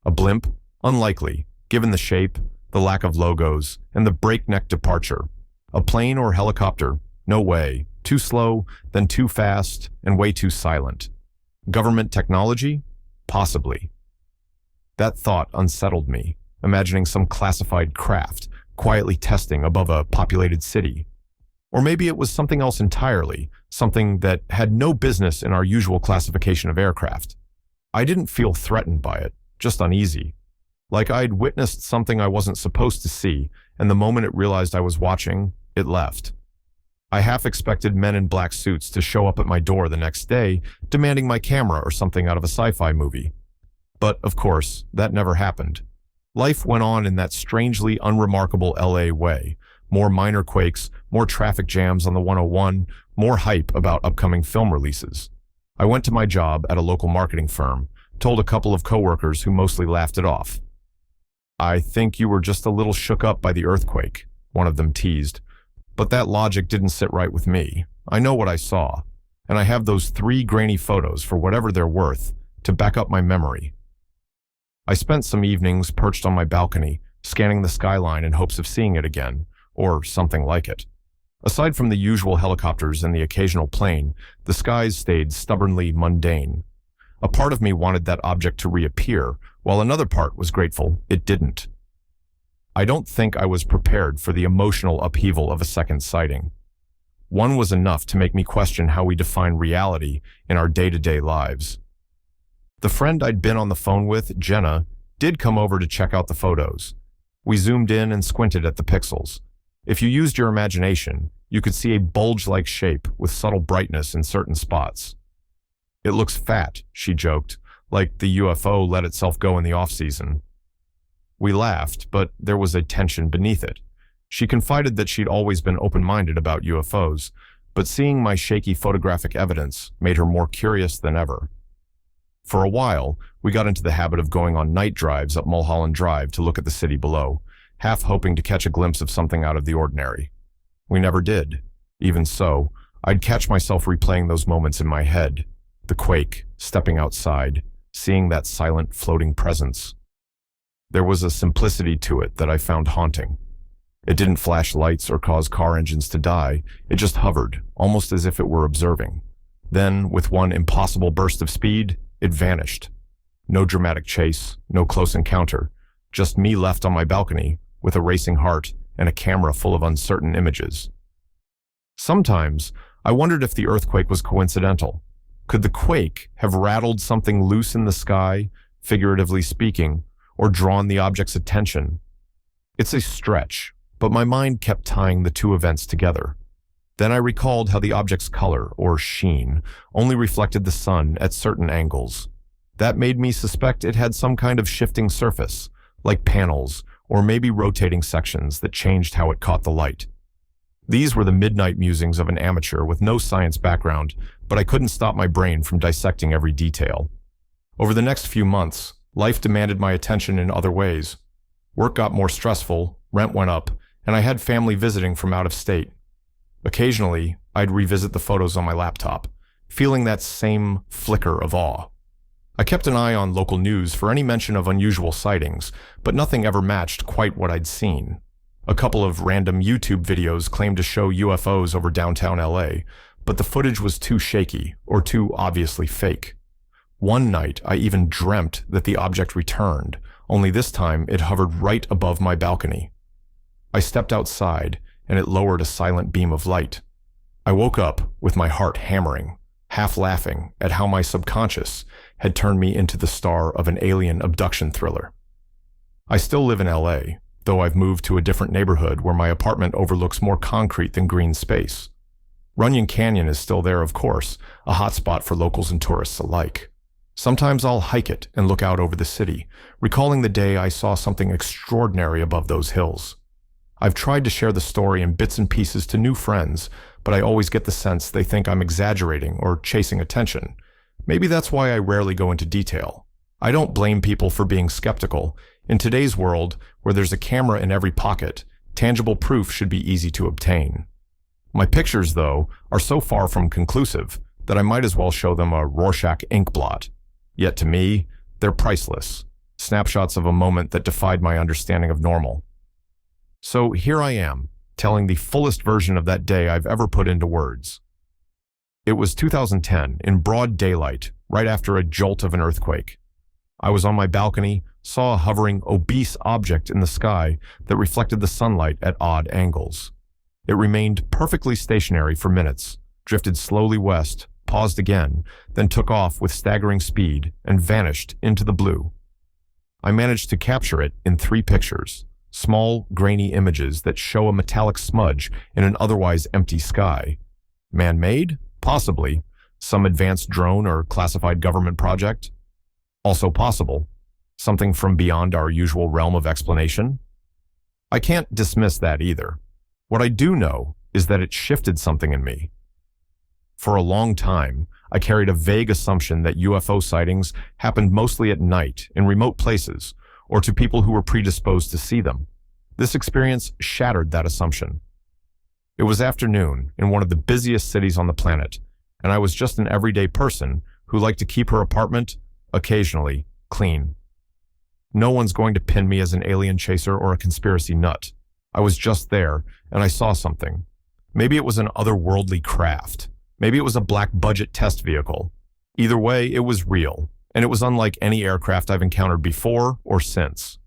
S1: A blimp? Unlikely, given the shape, the lack of logos, and the breakneck departure. A plane or helicopter? No way. Too slow, then too fast, and way too silent. Government technology? Possibly. That thought unsettled me, imagining some classified craft quietly testing above a populated city. Or maybe it was something else entirely, something that had no business in our usual classification of aircraft. I didn't feel threatened by it, just uneasy. Like I'd witnessed something I wasn't supposed to see, and the moment it realized I was watching, it left. I half expected men in black suits to show up at my door the next day, demanding my camera or something out of a sci-fi movie. But, of course, that never happened. Life went on in that strangely unremarkable LA way. More minor quakes, more traffic jams on the 101, more hype about upcoming film releases. I went to my job at a local marketing firm, told a couple of coworkers who mostly laughed it off. "I think you were just a little shook up by the earthquake," one of them teased. But that logic didn't sit right with me. I know what I saw, and I have those 3 grainy photos, for whatever they're worth, to back up my memory. I spent some evenings perched on my balcony, scanning the skyline in hopes of seeing it again, or something like it. Aside from the usual helicopters and the occasional plane, the skies stayed stubbornly mundane. A part of me wanted that object to reappear, while another part was grateful it didn't. I don't think I was prepared for the emotional upheaval of a second sighting. One was enough to make me question how we define reality in our day-to-day lives. The friend I'd been on the phone with, Jenna, did come over to check out the photos. We zoomed in and squinted at the pixels. If you used your imagination, you could see a bulge-like shape with subtle brightness in certain spots. "It looks fat," she joked, like the UFO let itself go in the off-season. We laughed, but there was a tension beneath it. She confided that she'd always been open-minded about UFOs, but seeing my shaky photographic evidence made her more curious than ever. For a while, we got into the habit of going on night drives up Mulholland Drive to look at the city below, half hoping to catch a glimpse of something out of the ordinary. We never did. Even so, I'd catch myself replaying those moments in my head. The quake, stepping outside, seeing that silent, floating presence. There was a simplicity to it that I found haunting. It didn't flash lights or cause car engines to die. It just hovered, almost as if it were observing. Then, with one impossible burst of speed, it vanished. No dramatic chase, no close encounter, just me left on my balcony with a racing heart and a camera full of uncertain images. Sometimes, I wondered if the earthquake was coincidental. Could the quake have rattled something loose in the sky, figuratively speaking, or drawn the object's attention? It's a stretch, but my mind kept tying the two events together. Then I recalled how the object's color, or sheen, only reflected the sun at certain angles. That made me suspect it had some kind of shifting surface, like panels, or maybe rotating sections that changed how it caught the light. These were the midnight musings of an amateur with no science background, but I couldn't stop my brain from dissecting every detail. Over the next few months, life demanded my attention in other ways. Work got more stressful, rent went up, and I had family visiting from out of state. Occasionally, I'd revisit the photos on my laptop, feeling that same flicker of awe. I kept an eye on local news for any mention of unusual sightings, but nothing ever matched quite what I'd seen. A couple of random YouTube videos claimed to show UFOs over downtown LA, but the footage was too shaky or too obviously fake. One night, I even dreamt that the object returned, only this time it hovered right above my balcony. I stepped outside, and it lowered a silent beam of light. I woke up with my heart hammering, half laughing at how my subconscious had turned me into the star of an alien abduction thriller. I still live in LA, though I've moved to a different neighborhood where my apartment overlooks more concrete than green space. Runyon Canyon is still there, of course, a hotspot for locals and tourists alike. Sometimes I'll hike it and look out over the city, recalling the day I saw something extraordinary above those hills. I've tried to share the story in bits and pieces to new friends, but I always get the sense they think I'm exaggerating or chasing attention. Maybe that's why I rarely go into detail. I don't blame people for being skeptical. In today's world, where there's a camera in every pocket, tangible proof should be easy to obtain. My pictures, though, are so far from conclusive that I might as well show them a Rorschach ink blot. Yet to me, they're priceless, snapshots of a moment that defied my understanding of normal. So here I am, telling the fullest version of that day I've ever put into words. It was 2010, in broad daylight, right after a jolt of an earthquake. I was on my balcony, saw a hovering, obese object in the sky that reflected the sunlight at odd angles. It remained perfectly stationary for minutes, drifted slowly west, paused again, then took off with staggering speed and vanished into the blue. I managed to capture it in 3 pictures. Small, grainy images that show a metallic smudge in an otherwise empty sky. Man-made? Possibly. Some advanced drone or classified government project? Also possible. Something from beyond our usual realm of explanation? I can't dismiss that either. What I do know is that it shifted something in me. For a long time, I carried a vague assumption that UFO sightings happened mostly at night in remote places, or to people who were predisposed to see them. This experience shattered that assumption. It was afternoon in one of the busiest cities on the planet, and I was just an everyday person who liked to keep her apartment, occasionally, clean. No one's going to pin me as an alien chaser or a conspiracy nut. I was just there, and I saw something. Maybe it was an otherworldly craft. Maybe it was a black-budget test vehicle. Either way, it was real, and it was unlike any aircraft I've encountered before or since.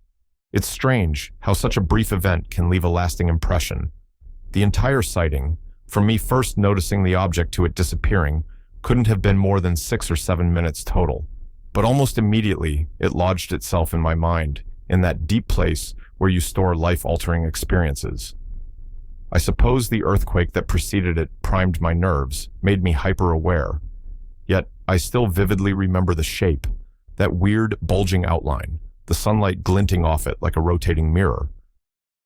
S1: It's strange how such a brief event can leave a lasting impression. The entire sighting, From me first noticing the object to it disappearing couldn't have been more than 6 or 7 minutes total. But almost immediately, it lodged itself in my mind, in that deep place where you store life-altering experiences. I suppose the earthquake that preceded it primed my nerves, made me hyper-aware. Yet, I still vividly remember the shape, that weird, bulging outline, the sunlight glinting off it like a rotating mirror.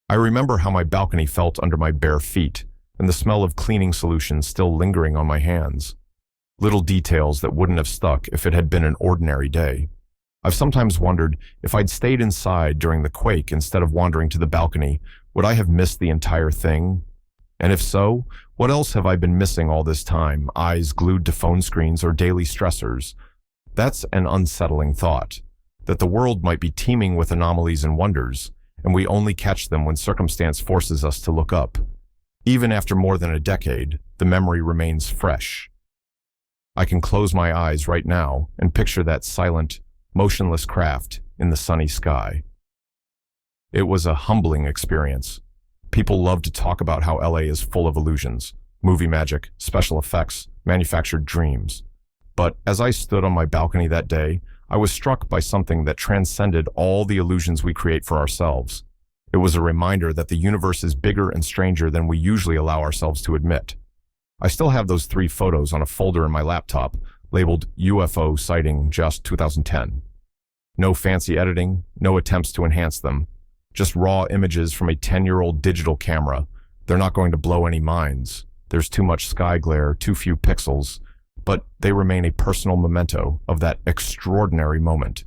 S1: I remember how my balcony felt under my bare feet, and the smell of cleaning solution still lingering on my hands. Little details that wouldn't have stuck if it had been an ordinary day. I've sometimes wondered if I'd stayed inside during the quake instead of wandering to the balcony, would I have missed the entire thing? And if so, what else have I been missing all this time, eyes glued to phone screens or daily stressors? That's an unsettling thought, that the world might be teeming with anomalies and wonders, and we only catch them when circumstance forces us to look up. Even after more than a decade, the memory remains fresh. I can close my eyes right now and picture that silent, motionless craft in the sunny sky. It was a humbling experience. People love to talk about how LA is full of illusions, movie magic, special effects, manufactured dreams. But as I stood on my balcony that day, I was struck by something that transcended all the illusions we create for ourselves. It was a reminder that the universe is bigger and stranger than we usually allow ourselves to admit. I still have those 3 photos on a folder in my laptop, labeled UFO sighting just 2010. No fancy editing, no attempts to enhance them. Just raw images from a 10-year-old digital camera. They're not going to blow any minds. There's too much sky glare, too few pixels, but they remain a personal memento of that extraordinary moment.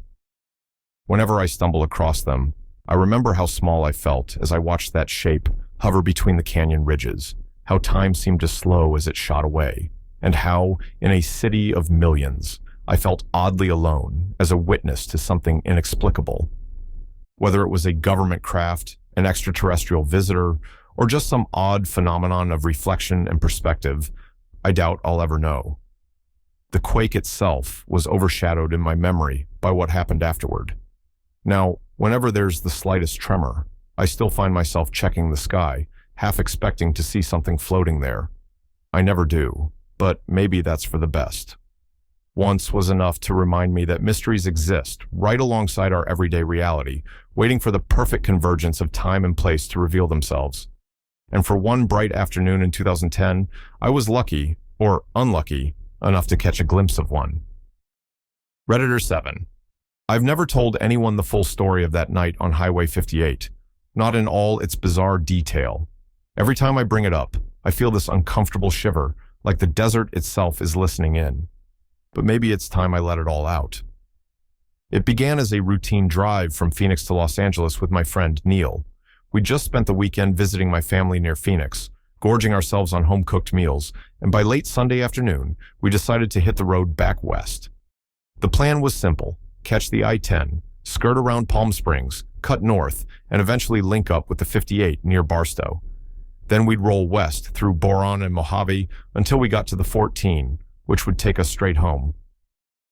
S1: Whenever I stumble across them, I remember how small I felt as I watched that shape hover between the canyon ridges, how time seemed to slow as it shot away, and how, in a city of millions, I felt oddly alone as a witness to something inexplicable. Whether it was a government craft, an extraterrestrial visitor, or just some odd phenomenon of reflection and perspective, I doubt I'll ever know. The quake itself was overshadowed in my memory by what happened afterward. Now, whenever there's the slightest tremor, I still find myself checking the sky, half expecting to see something floating there. I never do, but maybe that's for the best. Once was enough to remind me that mysteries exist right alongside our everyday reality, waiting for the perfect convergence of time and place to reveal themselves. And for one bright afternoon in 2010, I was lucky, or unlucky, enough to catch a glimpse of one. Redditor 7. I've never told anyone the full story of that night on Highway 58, not in all its bizarre detail. Every time I bring it up, I feel this uncomfortable shiver, like the desert itself is listening in. But maybe it's time I let it all out. It began as a routine drive from Phoenix to Los Angeles with my friend Neil. We just spent the weekend visiting my family near Phoenix, gorging ourselves on home-cooked meals, and by late Sunday afternoon, we decided to hit the road back west. The plan was simple: catch the I-10, skirt around Palm Springs, cut north, and eventually link up with the 58 near Barstow. Then we'd roll west through Boron and Mojave until we got to the 14, which would take us straight home.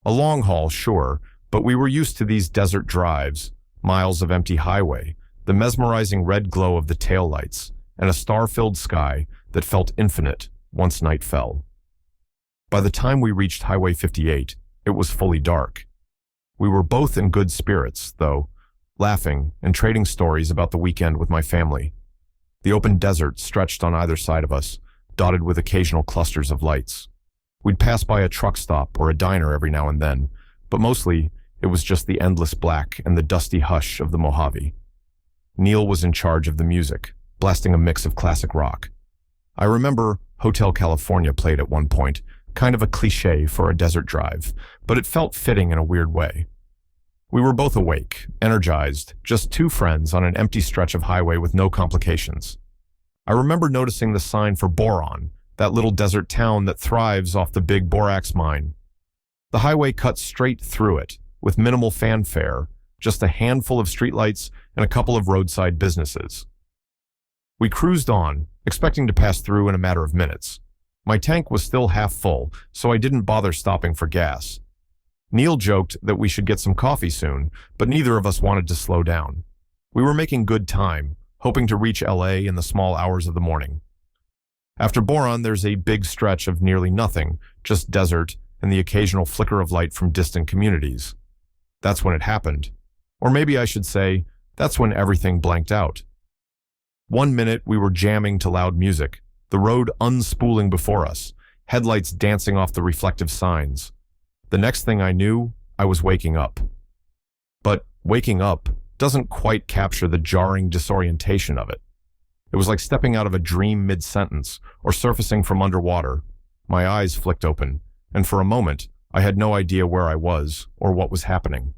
S1: A long haul, sure, but we were used to these desert drives, miles of empty highway, the mesmerizing red glow of the taillights, and a star-filled sky that felt infinite once night fell. By the time we reached Highway 58, it was fully dark. We were both in good spirits, though, laughing and trading stories about the weekend with my family. The open desert stretched on either side of us, dotted with occasional clusters of lights. We'd pass by a truck stop or a diner every now and then, but mostly it was just the endless black and the dusty hush of the Mojave. Neil was in charge of the music, blasting a mix of classic rock. I remember Hotel California played at one point, kind of a cliché for a desert drive, but it felt fitting in a weird way. We were both awake, energized, just 2 friends on an empty stretch of highway with no complications. I remember noticing the sign for Boron, that little desert town that thrives off the big borax mine. The highway cut straight through it, with minimal fanfare, just a handful of streetlights and a couple of roadside businesses. We cruised on, expecting to pass through in a matter of minutes. My tank was still half full, so I didn't bother stopping for gas. Neil joked that we should get some coffee soon, but neither of us wanted to slow down. We were making good time, hoping to reach LA in the small hours of the morning. After Boron, there's a big stretch of nearly nothing, just desert and the occasional flicker of light from distant communities. That's when it happened. Or maybe I should say, that's when everything blanked out. 1 minute we were jamming to loud music, the road unspooling before us, headlights dancing off the reflective signs. The next thing I knew, I was waking up. But waking up doesn't quite capture the jarring disorientation of it. It was like stepping out of a dream mid-sentence or surfacing from underwater. My eyes flicked open, and for a moment, I had no idea where I was or what was happening.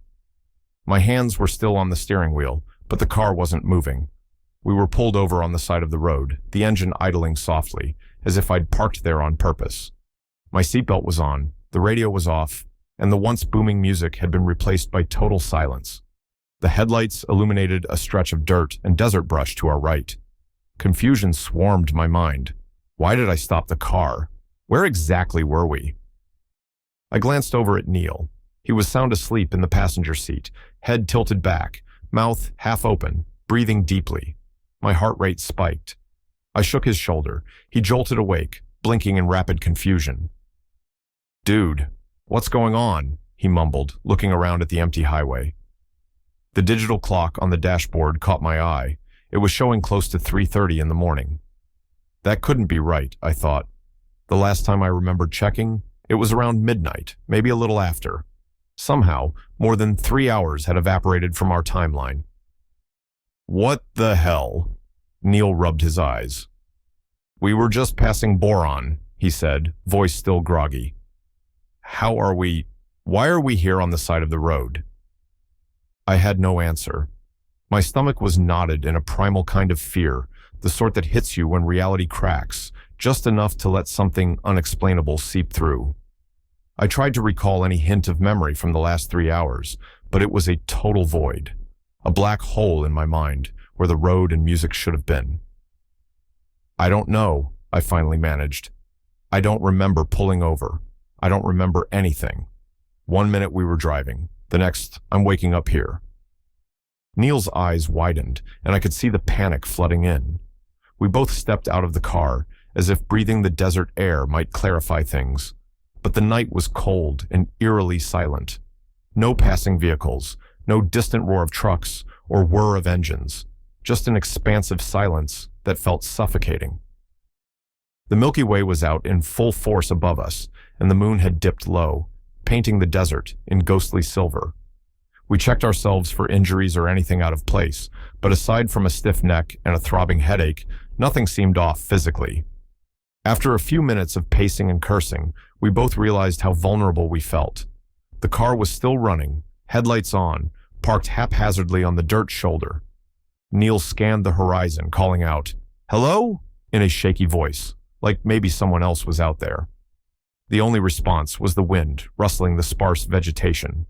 S1: My hands were still on the steering wheel, but the car wasn't moving. We were pulled over on the side of the road, the engine idling softly, as if I'd parked there on purpose. My seatbelt was on, the radio was off, and the once booming music had been replaced by total silence. The headlights illuminated a stretch of dirt and desert brush to our right. Confusion swarmed my mind. Why did I stop the car? Where exactly were we? I glanced over at Neil. He was sound asleep in the passenger seat, head tilted back, mouth half open, breathing deeply. My heart rate spiked. I shook his shoulder. He jolted awake, blinking in rapid confusion. "Dude, what's going on?" he mumbled, looking around at the empty highway. The digital clock on the dashboard caught my eye. It was showing close to 3:30 in the morning. That couldn't be right, I thought. The last time I remembered checking, it was around midnight, maybe a little after. Somehow, more than 3 hours had evaporated from our timeline. "What the hell?" Neil rubbed his eyes. "We were just passing Boron," he said, voice still groggy. Why are we here on the side of the road?" I had no answer. My stomach was knotted in a primal kind of fear, the sort that hits you when reality cracks, just enough to let something unexplainable seep through. I tried to recall any hint of memory from the last 3 hours, but it was a total void. A black hole in my mind, where the road and music should have been. "I don't know," I finally managed. "I don't remember pulling over. I don't remember anything. 1 minute we were driving. The next, I'm waking up here." Neil's eyes widened, and I could see the panic flooding in. We both stepped out of the car, as if breathing the desert air might clarify things. But the night was cold and eerily silent. No passing vehicles, no distant roar of trucks or whir of engines, just an expansive silence that felt suffocating. The Milky Way was out in full force above us, and the moon had dipped low, painting the desert in ghostly silver. We checked ourselves for injuries or anything out of place, but aside from a stiff neck and a throbbing headache, nothing seemed off physically. After a few minutes of pacing and cursing, we both realized how vulnerable we felt. The car was still running, headlights on, parked haphazardly on the dirt shoulder. Neil scanned the horizon, calling out, "Hello?" in a shaky voice, like maybe someone else was out there. The only response was the wind, rustling the sparse vegetation.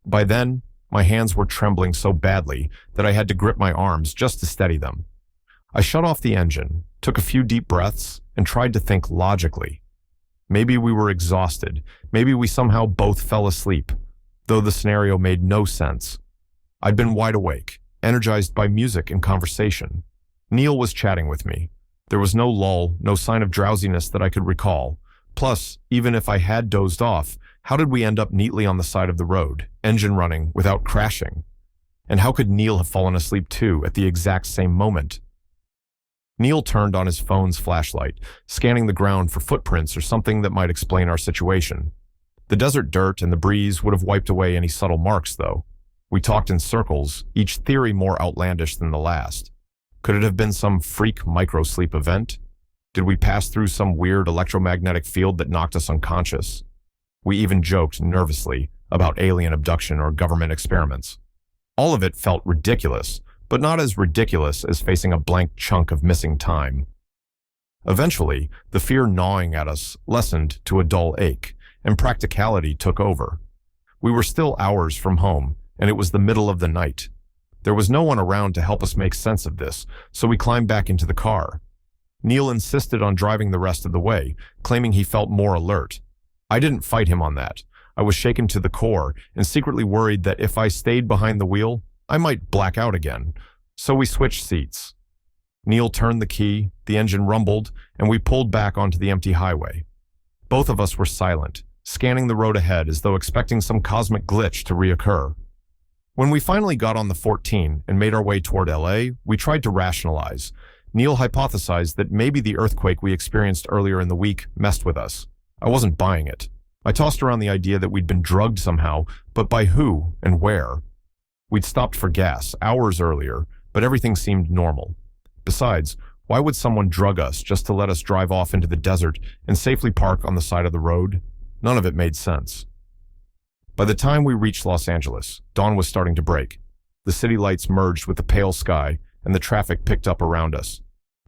S1: By then, my hands were trembling so badly that I had to grip my arms just to steady them. I shut off the engine, took a few deep breaths, and tried to think logically. Maybe we were exhausted. Maybe we somehow both fell asleep, though the scenario made no sense. I'd been wide awake, energized by music and conversation. Neil was chatting with me. There was no lull, no sign of drowsiness that I could recall. Plus, even if I had dozed off, how did we end up neatly on the side of the road, engine running, without crashing? And how could Neil have fallen asleep too at the exact same moment? Neil turned on his phone's flashlight, scanning the ground for footprints or something that might explain our situation. The desert dirt and the breeze would have wiped away any subtle marks, though. We talked in circles, each theory more outlandish than the last. Could it have been some freak microsleep event? Did we pass through some weird electromagnetic field that knocked us unconscious? We even joked nervously about alien abduction or government experiments. All of it felt ridiculous, but not as ridiculous as facing a blank chunk of missing time. Eventually, the fear gnawing at us lessened to a dull ache, and practicality took over. We were still hours from home, and it was the middle of the night. There was no one around to help us make sense of this, so we climbed back into the car. Neil insisted on driving the rest of the way, claiming he felt more alert. I didn't fight him on that. I was shaken to the core and secretly worried that if I stayed behind the wheel, I might black out again, so we switched seats. Neil turned the key, the engine rumbled, and we pulled back onto the empty highway. Both of us were silent, scanning the road ahead as though expecting some cosmic glitch to reoccur. When we finally got on the 14 and made our way toward LA, we tried to rationalize. Neil hypothesized that maybe the earthquake we experienced earlier in the week messed with us. I wasn't buying it. I tossed around the idea that we'd been drugged somehow, but by who and where? We'd stopped for gas hours earlier, but everything seemed normal. Besides, why would someone drug us just to let us drive off into the desert and safely park on the side of the road? None of it made sense. By the time we reached Los Angeles, dawn was starting to break. The city lights merged with the pale sky, and the traffic picked up around us.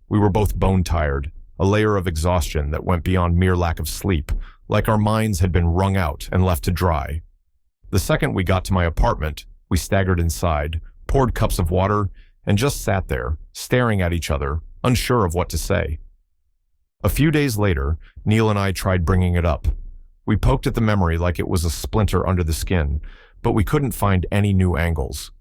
S1: We were both bone-tired, a layer of exhaustion that went beyond mere lack of sleep, like our minds had been wrung out and left to dry. The second we got to my apartment, we staggered inside, poured cups of water, and just sat there, staring at each other, unsure of what to say. A few days later, Neil and I tried bringing it up. We poked at the memory like it was a splinter under the skin, but we couldn't find any new angles.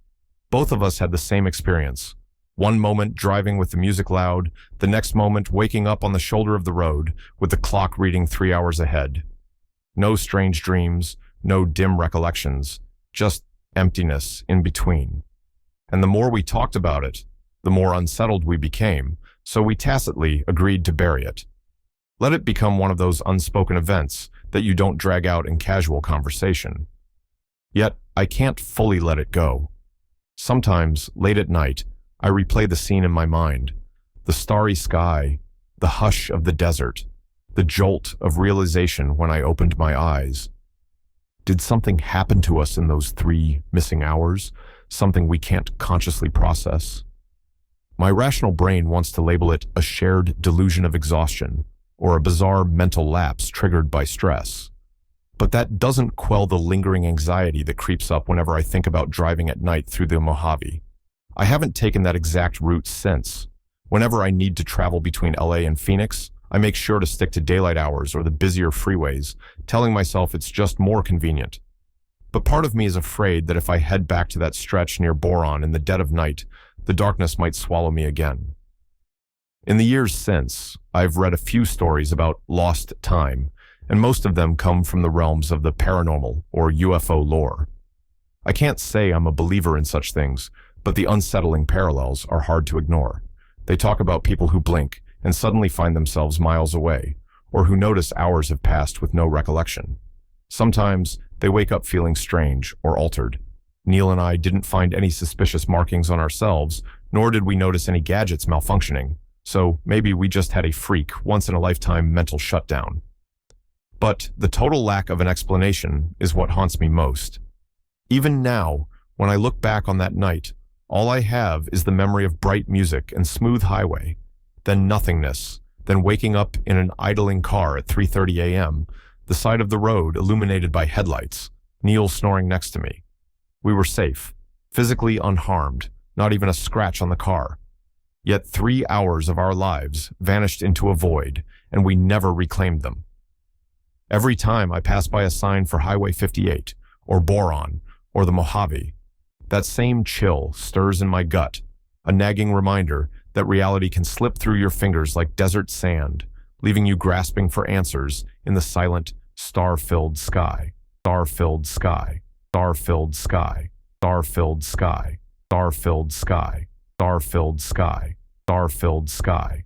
S1: Both of us had the same experience. One moment driving with the music loud, the next moment waking up on the shoulder of the road with the clock reading 3 hours ahead. No strange dreams, no dim recollections, just emptiness in between. And the more we talked about it, the more unsettled we became, so we tacitly agreed to bury it. Let it become one of those unspoken events that you don't drag out in casual conversation. Yet, I can't fully let it go. Sometimes, late at night, I replay the scene in my mind. The starry sky, the hush of the desert, the jolt of realization when I opened my eyes. Did something happen to us in those 3 missing hours? Something we can't consciously process? My rational brain wants to label it a shared delusion of exhaustion, or a bizarre mental lapse triggered by stress. But that doesn't quell the lingering anxiety that creeps up whenever I think about driving at night through the Mojave. I haven't taken that exact route since. Whenever I need to travel between LA and Phoenix, I make sure to stick to daylight hours or the busier freeways, telling myself it's just more convenient. But part of me is afraid that if I head back to that stretch near Boron in the dead of night, the darkness might swallow me again. In the years since, I've read a few stories about lost time, and most of them come from the realms of the paranormal or UFO lore. I can't say I'm a believer in such things, but the unsettling parallels are hard to ignore. They talk about people who blink and suddenly find themselves miles away, or who notice hours have passed with no recollection. Sometimes they wake up feeling strange or altered. Neil and I didn't find any suspicious markings on ourselves, nor did we notice any gadgets malfunctioning. So maybe we just had a freak, once-in-a-lifetime mental shutdown. But the total lack of an explanation is what haunts me most. Even now, when I look back on that night, all I have is the memory of bright music and smooth highway, then nothingness, then waking up in an idling car at 3:30 a.m., the side of the road illuminated by headlights, Neil snoring next to me. We were safe, physically unharmed, not even a scratch on the car. Yet 3 hours of our lives vanished into a void, and we never reclaimed them. Every time I pass by a sign for Highway 58, or Boron, or the Mojave, that same chill stirs in my gut, a nagging reminder that reality can slip through your fingers like desert sand, leaving you grasping for answers in the silent, star-filled sky. Star-filled sky. Star-filled sky. Star-filled sky. Star-filled sky. Star-filled sky. Star-filled sky.